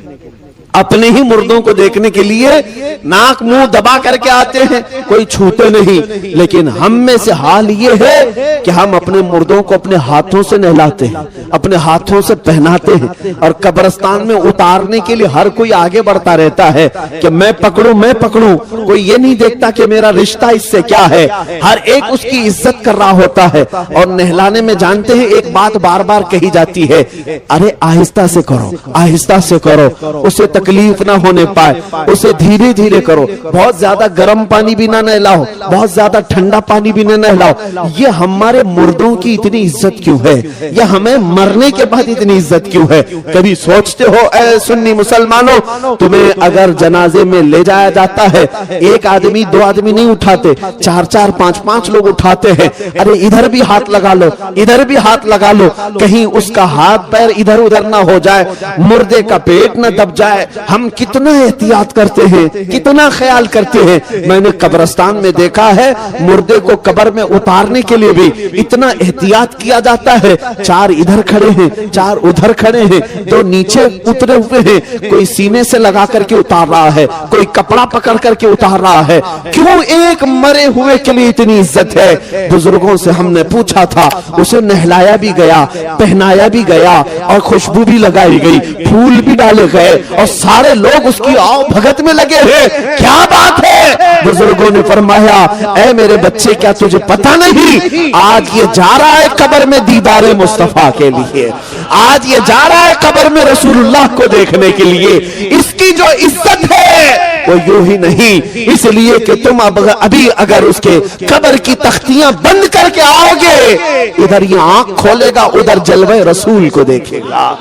अपने ही मुर्दों को देखने के लिए नाक मुंह दबा करके आते हैं, कोई छूते नहीं। लेकिन हम में से हाल ये है कि हम अपने मुर्दों को अपने हाथों से नहलाते हैं, अपने हाथों से पहनाते हैं और कब्रिस्तान में उतारने के लिए हर कोई आगे बढ़ता रहता है कि मैं पकड़ूं, मैं पकड़ूं। कोई ये नहीं देखता कि मेरा रिश्ता इससे क्या है। हर एक उसकी इज्जत कर रहा होता है। और नहलाने में जानते हैं एक बात बार बार कही जाती है, अरे आहिस्ता से करो, आहिस्ता से करो, उसे तकलीफ ना होने पाए, उसे धीरे धीरे करो। बहुत ज्यादा गर्म पानी भी ना नहलाओ, बहुत ज्यादा ठंडा पानी भी ना नहलाओ। ये हमारे मुर्दों की इतनी इज्जत क्यों है? ये हमें मरने के बाद इतनी इज्जत क्यों है? कभी सोचते हो ऐ सुन्नी मुसलमानों, तुम्हें अगर जनाजे में ले जाया जाता है, एक आदमी दो आदमी नहीं उठाते, चार चार पांच पांच लोग उठाते हैं। अरे इधर भी हाथ लगा लो, इधर भी हाथ लगा लो, कहीं उसका हाथ पैर इधर उधर ना हो जाए, मुर्दे का पेट न दब जाए। हम कितना एहतियात करते हैं, कितना ख्याल करते हैं। मैंने कब्रिस्तान में देखा है मुर्दे को कब्र में उतारने के लिए भी इतना एहतियात किया जाता है। चार इधर खड़े हैं, चार उधर खड़े हैं, दो नीचे उतरे हुए हैं, कोई सीने से लगा करके उतार रहा है, कोई कपड़ा पकड़ करके उतार रहा है। क्यों एक मरे हुए के लिए इतनी इज्जत है? बुजुर्गों से हमने पूछा था, उसे नहलाया भी गया, पहनाया भी गया और खुशबू भी लगाई गई, फूल भी डाले गए और सारे लोग उसकी आओ भगत में लगे हैं। क्या बात है? बुजुर्गों ने फरमाया, ऐ मेरे बच्चे, क्या तुझे पता नहीं आज ये जा रहा है कब्र में दीदारे मुस्तफा के लिए, आज ये जा रहा है कब्र में रसूलुल्लाह को देखने के लिए। इसकी जो इज्जत है वो यूं ही नहीं, इसलिए कि तुम अभी अगर उसके कब्र की तख्तियां बंद करके आओगे, इधर ये आंख खोलेगा, उधर जलवे रसूल को देखेगा।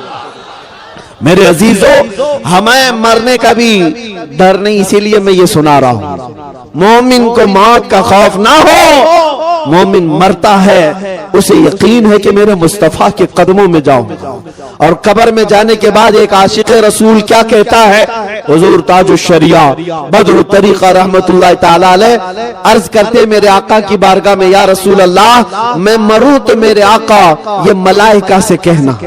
मेरे अजीजों, हमें मरने का भी डर नहीं, इसीलिए मैं ये सुना रहा हूं। मोमिन को मौत का खौफ ना हो। मोमिन मरता है, उसे यकीन है कि मेरे मुस्तफा के कदमों में जाऊं। और कब्र में जाने के बाद एक आशिक रसूल क्या कहता है? हुजूर ताजुश शरिया बदरुत तरीका रहमतुल्लाह ताला अलैह अर्ज करते मेरे आका की बारगाह में, या रसूल अल्लाह, मैं मरूं तो मेरे आका ये मलाइका से कहना,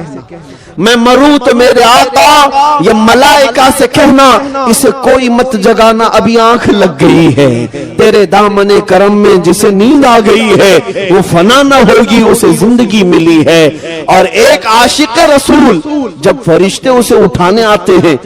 मैं मरूं तो मेरे आका ये मलाइका से कहना, इसे कोई मत जगाना, अभी आंख लग गई है। तेरे दामने करम में जिसे नींद आ गई है वो फना न होगी, उसे जिंदगी मिली है। और एक आशिक रसूल जब फरिश्ते उसे उठाने आते हैं,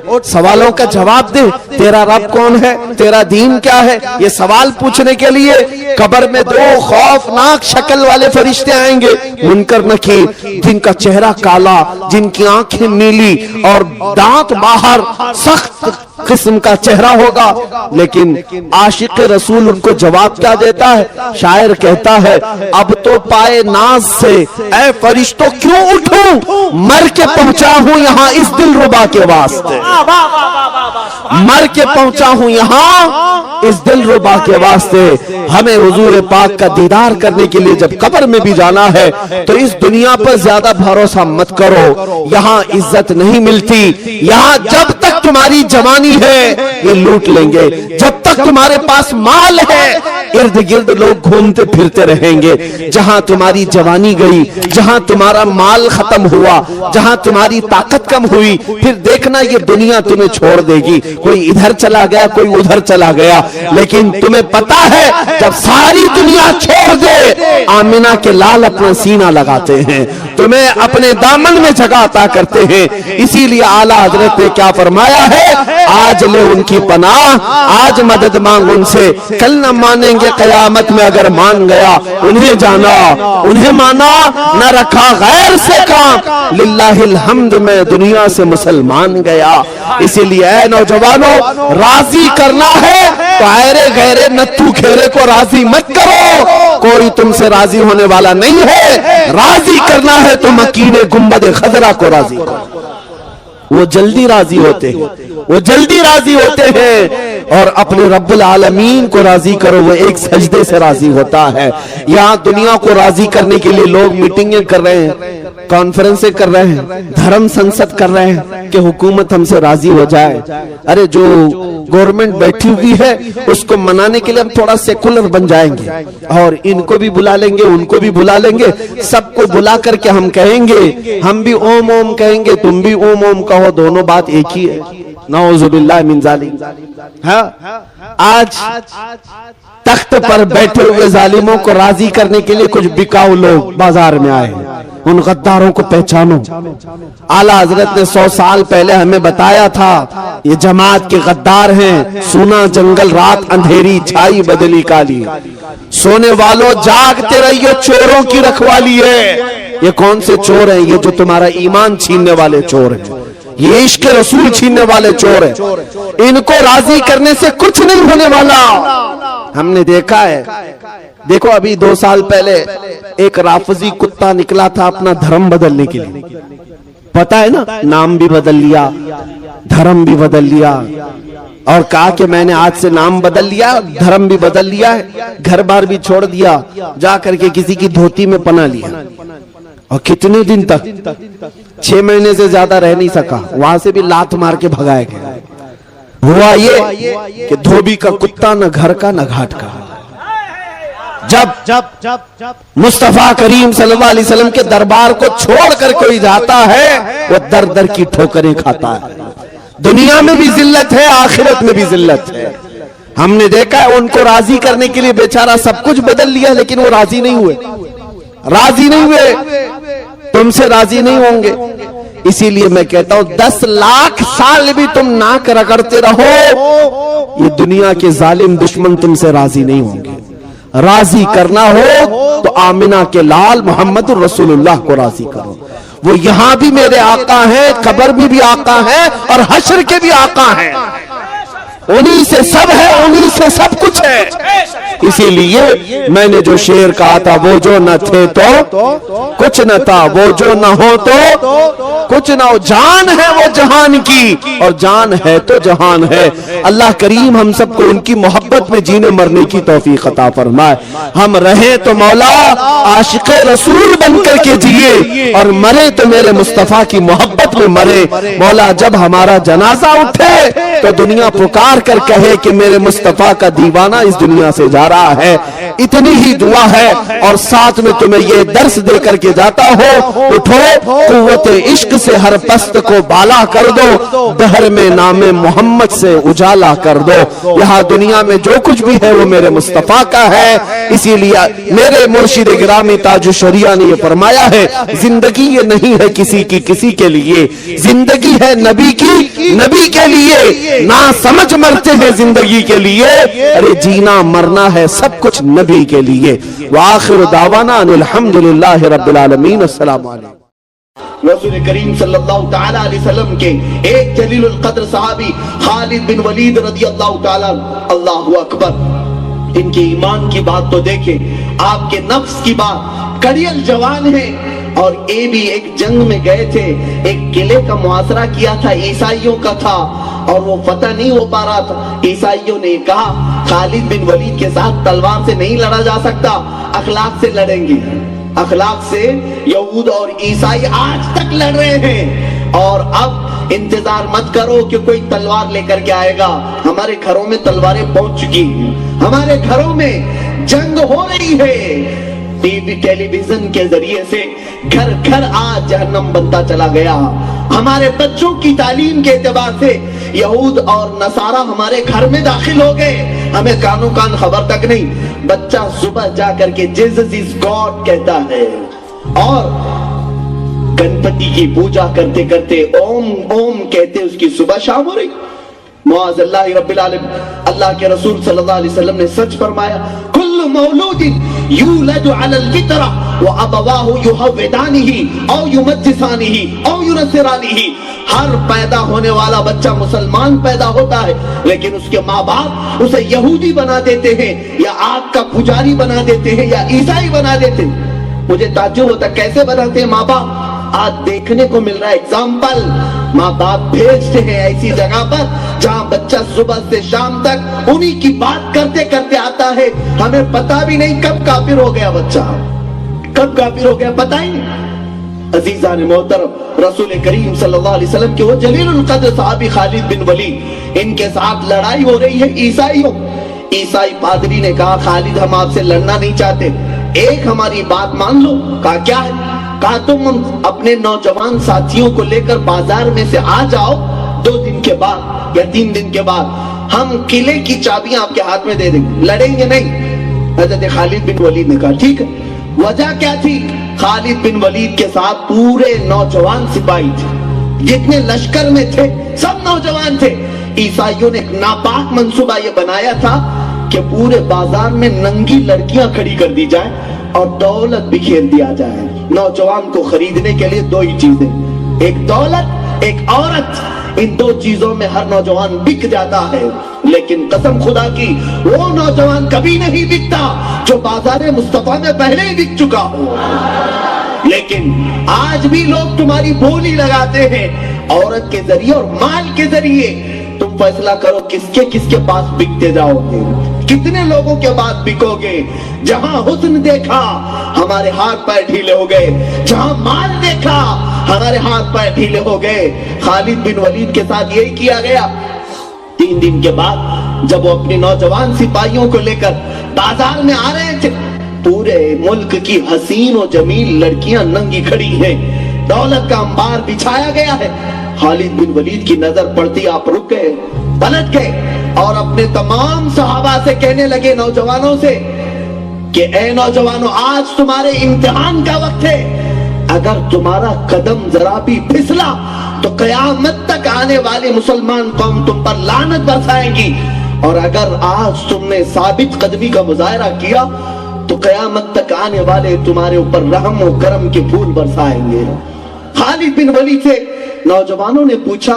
उठ सवालों का जवाब दे, तेरा रब कौन है, तेरा दीन क्या है, ये सवाल पूछने के लिए कब्र में दो खौफनाक शक्ल वाले फरिश्ते आएंगे, मुनकर नकीर, जिनका चेहरा काला, जिनकी आंखें नीली और दांत बाहर, सख्त किस्म का चेहरा होगा। लेकिन आशिक रसूल उनको जवाब क्या देता है? शायर कहता है, अब तो पाए नाज से ऐ फरिश्तों क्यों उठूं, मर के पहुंचा हूं यहाँ इस दिलरुबा के वास्ते, मर के पहुंचा हूं यहाँ इस दिलरुबा के वास्ते। हमें हुजूर पाक का दीदार करने के लिए जब कब्र में भी जाना है तो इस दुनिया पर ज्यादा भरोसा मत करो, यहाँ इज्जत नहीं मिलती। यहाँ जब तक तुम्हारी जवानी है ये लूट लेंगे, जब तक तुम्हारे पास माल है इर्द गिर्द लोग घूमते फिरते रहेंगे। जहां तुम्हारी जवानी गई, जहां तुम्हारा माल खत्म हुआ, जहां तुम्हारी ताकत कम हुई, फिर देखना ये दुनिया तुम्हें छोड़ देगी। कोई इधर चला गया, कोई उधर चला गया, लेकिन तुम्हें पता है जब सारी दुनिया छोड़ दे, आमिना के लाल अपना सीना लगाते हैं, तुम्हें अपने दामन में जगह अता करते हैं। इसीलिए आला हजरत ने क्या फरमाया है? आज ले उनकी पनाह, आज मदद मांग उनसे, कल न मानेंगे कयामत में अगर मान गया। उन्हें जाना, उन्हें माना, न रखा गैर से काम, लिल्लाहिल हम्द में दुनिया से मुसलमान गया। इसीलिए ऐ नौजवानों, राजी करना है तो ऐरे गहरे नत्थू खेरे को राजी मत करो, कोई तुमसे राजी होने वाला नहीं है। राजी करना है तो मकीने गुंबद खजरा को राजी करो, वो जल्दी राजी होते हैं, वो जल्दी राजी होते हैं। और अपने रब्बुल आलमीन को राजी करो, वो एक सजदे से राजी होता है। यहाँ दुनिया को राजी करने के लिए लोग मीटिंगें कर रहे हैं, कॉन्फ्रेंसें कर रहे हैं, धर्म संसद कर रहे हैं कि हुकूमत हमसे राजी हो जाए। अरे जो गवर्नमेंट बैठी हुई है उसको मनाने के लिए हम थोड़ा सेकुलर बन जाएंगे और इनको भी बुला लेंगे, उनको भी बुला लेंगे, सबको बुला करके हम कहेंगे, हम भी ओम ओम कहेंगे, तुम भी ओम ओम कहो, दोनों बात एक ही है। नाउजुबिल्लाह मिन जालिम। हाँ, आज तख्त पर बैठे हुए जालिमों को राजी करने के लिए कुछ बिकाऊ लोग बाजार में आए हैं। उन गद्दारों को पहचानो। आला हजरत ने 100 साल पहले हमें बताया था, ये जमात के गद्दार हैं। सुना जंगल रात अंधेरी छाई बदली काली, सोने वालों जागते रहिए, चोरों की रखवाली है। ये कौन से चोर हैं? ये जो तुम्हारा ईमान छीनने वाले चोर हैं, ये इश्क रसूल छीनने वाले चोर हैं। इनको राजी करने से कुछ नहीं होने वाला। हमने देखा है, देखो अभी 2 साल पहले एक राफजी कुत्ता निकला था अपना धर्म बदलने के लिए, पता है ना, नाम भी बदल लिया, धर्म भी बदल लिया और कहा कि मैंने आज से नाम बदल लिया, धर्म भी बदल लिया है, घर बार भी छोड़ दिया, जा करके किसी की धोती में पना लिया। और कितने दिन तक, 6 महीने से ज्यादा रह नहीं सका, वहां से भी लात मार के भगाया गया। हुआ ये कि धोबी का कुत्ता न घर का न घाट का। जब मुस्तफा करीम सल्लल्लाहु अलैहि वसल्लम के दरबार को छोड़कर कोई जाता है, वो दर दर की ठोकरें खाता है। दुनिया में भी जिल्लत है, आखिरत में भी जिल्लत है। हमने देखा है, उनको राजी करने के लिए बेचारा सब कुछ बदल लिया, लेकिन वो राजी नहीं हुए, राजी नहीं हुए, तुमसे राजी नहीं होंगे। इसीलिए मैं कहता हूं 10 लाख साल भी तुम नाक रगड़ते रहो, ये दुनिया के जालिम दुश्मन तुमसे राजी नहीं होंगे। राजी करना हो तो आमिना के लाल मोहम्मद रसूलुल्लाह को राजी करो। वो यहां भी मेरे आका हैं, कब्र में भी आका हैं और हश्र के भी आका हैं। उन्हीं से सब है, उन्हीं से सब कुछ है। इसीलिए मैंने जो शेर कहा था, वो जो न थे तो कुछ न था, वो जो न हो तो कुछ न हो। जान है वो जहान की और जान है तो जहान है। अल्लाह करीम हम सबको उनकी मोहब्बत में जीने मरने की तौफीक अता फरमाए। हम रहे तो मौला आशिक रसूल बनकर के जिए और मरे तो मेरे मुस्तफा की मोहब्बत में मरे। मौला जब हमारा जनाजा उठे तो दुनिया पुकार कर कहे कि मेरे मुस्तफा का दीवाना इस दुनिया से जा रहा है। इतनी ही दुआ है और साथ में तुम्हें ये दर्श दे करके जाता हो, उठो कुव्वत इश्क से हर पस्त को बाला कर दो, दहर में नामे मोहम्मद से उजाला कर दो। यहाँ दुनिया में जो कुछ भी है वो मेरे मुस्तफा का है। इसीलिए मेरे मुर्शिद गिरामी ताजु शरिया ने ये फरमाया है, जिंदगी ये नहीं है किसी की किसी के लिए, जिंदगी है नबी की नबी के लिए। ना समझ मरते हैं जिंदगी के लिए, अरे जीना मरना है सब कुछ नबी के लिए। वाखिर दावाना अल्हम्दुलिल्लाहि रब्बिल आलमीन। अस्सलामु अलैकुम। रसूल करीम सल्लल्लाहु तआला अलैहि वसल्लम के एक जलीलुल कद्र सहाबी खालिद बिन वलीद रदियल्लाहु तआला, अल्लाहु अकबर। इनके ईमान की बात तो देखें, आपके नफ्स की बात। कड़ियल जवान है और ये भी एक जंग में गए थे, एक किले का मुहासरा किया था, ईसाइयों का था और वो फतह नहीं हो पा रहा था। ईसाइयों ने कहा खालिद बिन वलीद के साथ तलवार से नहीं लड़ा जा सकता, अखलाक से लड़ेंगे। अखलाक से यहूद और ईसाई आज तक लड़ रहे हैं। और अब इंतजार मत करो कि कोई तलवार लेकर के आएगा, हमारे घरों में तलवारें पहुंच चुकी हैं, हमारे घरों में जंग हो रही है। टीवी टेलीविजन के जरिए से घर घर आज जहन्नम बनता चला गया। हमारे बच्चों की तालीम के एतबार से यहूद और नसारा हमारे घर में दाखिल हो गए, हमें कानों कान खबर तक नहीं। बच्चा सुबह जाकर के जीसस इज गॉड कहता है और गणपति की पूजा करते करते ओम ओम कहते उसकी सुबह शाम हो रही। मुआज़ल्लाह रब्बिल आलमीन, अल्लाह के रसूल सल्लल्लाहु अलैहि वसल्लम ने सच फरमाया, कुल्लु मौलूदिन यूलदु अलल फितरा व अबवाहु युहव्विदानिही औ युमज्जिसानिही औ युनस्सिरानिही। हर पैदा होने वाला बच्चा मुसलमान पैदा होता है, लेकिन उसके माँ बाप उसे यहूदी बना देते हैं, या आग का पुजारी बना देते हैं, या ईसाई बना देते हैं। मुझे ताज्जुब होता कैसे बनाते हैं माँ बाप। आज देखने को मिल रहा है एग्जाम्पल, माँ बाप भेजते हैं ऐसी जगह पर जहाँ बच्चा सुबह से शाम तक उन्हीं की बात करते करते आता है, हमें पता भी नहीं कब काफिर हो गया बच्चा, कब काफिर हो गया पता ही नहीं। अजीजान मोहतरम, रसूल करीम सल्लल्लाहु अलैहि वसल्लम के वो जलीलुल कद्र सहाबी खालिद बिन वलीद, इनके साथ लड़ाई हो रही है ईसाइयों। ईसाई पादरी ने कहा, खालिद हम आपसे लड़ना नहीं चाहते, एक हमारी बात मान लो। कहा क्या है? कहा तुम अपने नौजवान साथियों को लेकर बाजार में से आ जाओ, 2 दिन के बाद या 3 दिन के बाद हम किले की चाबियां आपके हाथ में दे देंगे, लड़ेंगे नहीं। हजरत खालिद बिन वलीद ने कहा ठीक है। वजह क्या थी? खालिद बिन वलीद के साथ पूरे नौजवान सिपाही थे, जितने लश्कर में थे सब नौजवान थे। ईसाइयों ने एक नापाक मंसूबा ये बनाया था कि पूरे बाजार में नंगी लड़कियां खड़ी कर दी जाए और दौलत बिखेर दिया जाए। नौजवान को खरीदने के लिए 2 ही चीजें, एक दौलत एक औरत। इन 2 चीजों में हर नौजवान बिक जाता है, लेकिन कसम खुदा की वो नौजवान कभी नहीं बिकता जो बाजार मुस्तफा में पहले ही बिक चुका हो। लेकिन आज भी लोग तुम्हारी बोली लगाते हैं औरत के जरिए और माल के जरिए। तुम फैसला करो किसके किसके पास बिकते जाओगे, कितने लोगों के पास बिकोगे। जहां हुस्न देखा हमारे हाथ पैर ढीले हो गए, जहां माल देखा हमारे हाथ पैर ढीले हो गए। खालिद बिन वलीद के साथ यही किया गया। 3 दिन के बाद जब वो अपने नौजवान सिपाहियों को लेकर बाजार में आ रहे थे, पूरे मुल्क की हसीन और जमील लड़कियां नंगी खड़ी हैं, दौलत का अंबार बिछाया गया है। खालिद बिन वलीद की नजर पड़ती आप रुक गए, पलट गए और अपने तमाम सहाबा से कहने लगे, नौजवानों से, कि ए नौजवानों, आज तुम्हारे इम्तिहान का वक्त है। अगर तुम्हारा कदम जरा भी फिसला तो कयामत तक आने वाले मुसलमान कौम तुम पर लानत बरसाएंगी, और अगर आज तुमने साबित कदमी का मुजाहरा किया तो कयामत तक आने वाले तुम्हारे ऊपर रहम और करम के फूल बरसाएंगे। खालिद बिन वलीद से नौजवानों ने पूछा,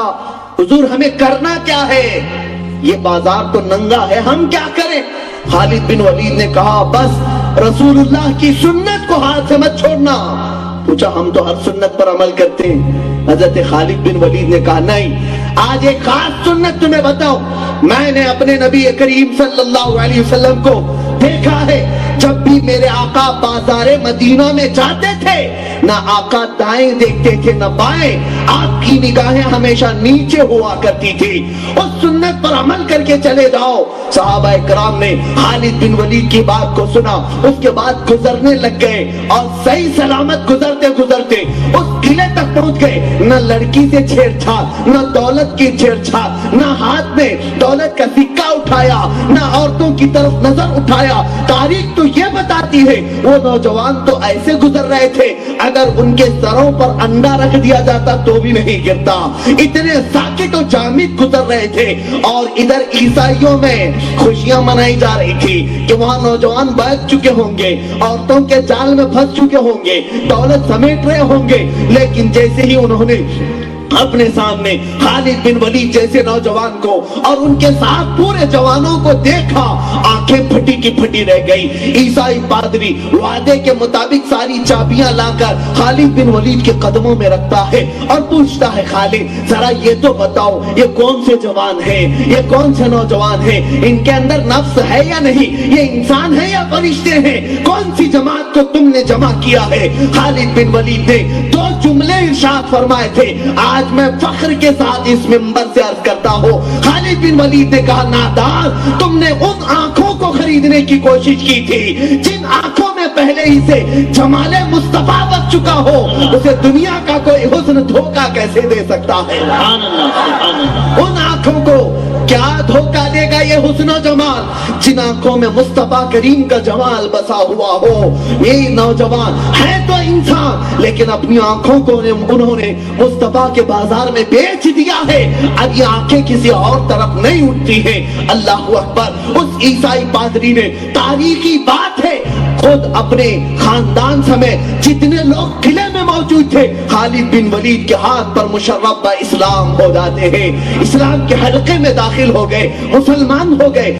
हुजूर हमें करना क्या है? ये बाजार तो नंगा है, हम क्या करें? खालिद बिन वलीद ने कहा, बस रसूलुल्लाह की सुन्नत को हाथ से मत छोड़ना। पूछा, हम तो हर सुन्नत पर अमल करते हैं। हजरत खालिद बिन वलीद ने कहा, नहीं, आज एक खास सुन्नत तुम्हें बताओ। मैंने अपने नबी करीम सल्लल्लाहु अलैहि वसल्लम को देखा है, जब भी मेरे आका बाजारे मदीना में जाते थे, ना आका दाएं देखते थे ना बाएं, आपकी निगाहें हमेशा नीचे हुआ करती थी। उस सुन्नत पर अमल करके चले जाओ। सहाबा इकराम ने खालिद बिन वलीद की बात को सुना, उसके बाद गुजरने लग गए और सही सलामत गुजरते गुजरते उस किले तक पहुंच गए। न लड़की से छेड़छाड़, न दौलत की छेड़छाड़, न हाथ में दौलत का सिक्का उठाया, न औरतों की तरफ नजर उठाया। तारीख तो ये बताती है वो नौजवान तो ऐसे गुजर रहे थे, अगर उनके सरों पर अंडा रख दिया जाता तो भी नहीं गिरता। इतने साकित और जामिद गुजर रहे थे। और इधर ईसाइयों में खुशियां मनाई जा रही थी कि वहां नौजवान बैठ चुके होंगे, औरतों के जाल में फंस चुके होंगे, दौलत समेट रहे होंगे। लेकिन जैसे ही उन्होंने अपने सामने खालिद बिन वलीद जैसे नौजवान को और उनके साथ पूरे जवानों को देखा, आंखें फटी की फटी रह गई। ईसाई पादरी वादे के मुताबिक सारी चाबियां लाकर खालिद बिन वलीद के कदमों में रखता है और पूछता है, खालिद जरा ये तो बताओ, ये कौन से जवान हैं, ये कौन से नौजवान हैं, इनके अंदर नफ्स है या नहीं, ये इंसान है या फरिश्ते हैं, कौन सी जमात को तुमने जमा किया है? खालिद बिन वलीद ने 2 जुमले इरशाद फरमाए थे, आज मैं फख्र के साथ इस मिंबर से अर्ज करता हूँ। खालिद बिन वलीद ने कहा, नादान, तुमने उन आंखों को खरीदने की कोशिश की थी जिन आंखों में पहले ही से जमाले मुस्तफा बच चुका हो, उसे दुनिया का कोई हुस्न धोखा कैसे दे सकता है? उन आंखों को क्या धोखा देगा ये हुस्न जमाल जिन आंखों में मुस्तफा करीम का जमाल बसा हुआ हो। ये नौजवान है तो इंसान, लेकिन अपनी आंखों को उन्होंने मुस्तफा के बाजार में बेच दिया है। अब ये आंखें किसी और तरफ नहीं उठती हैं। अल्लाह अकबर। उस ईसाई पादरी ने, तारीखी बात है, खुद अपने खानदान समेत जितने लोग किले में मौजूद थे, खालिद बिन वलीद के हाथ पर मुशर्रफ इस्लाम हो जाते हैं, इस्लाम के हल्के में दाखिल हो गए, मुसलमान हो गए।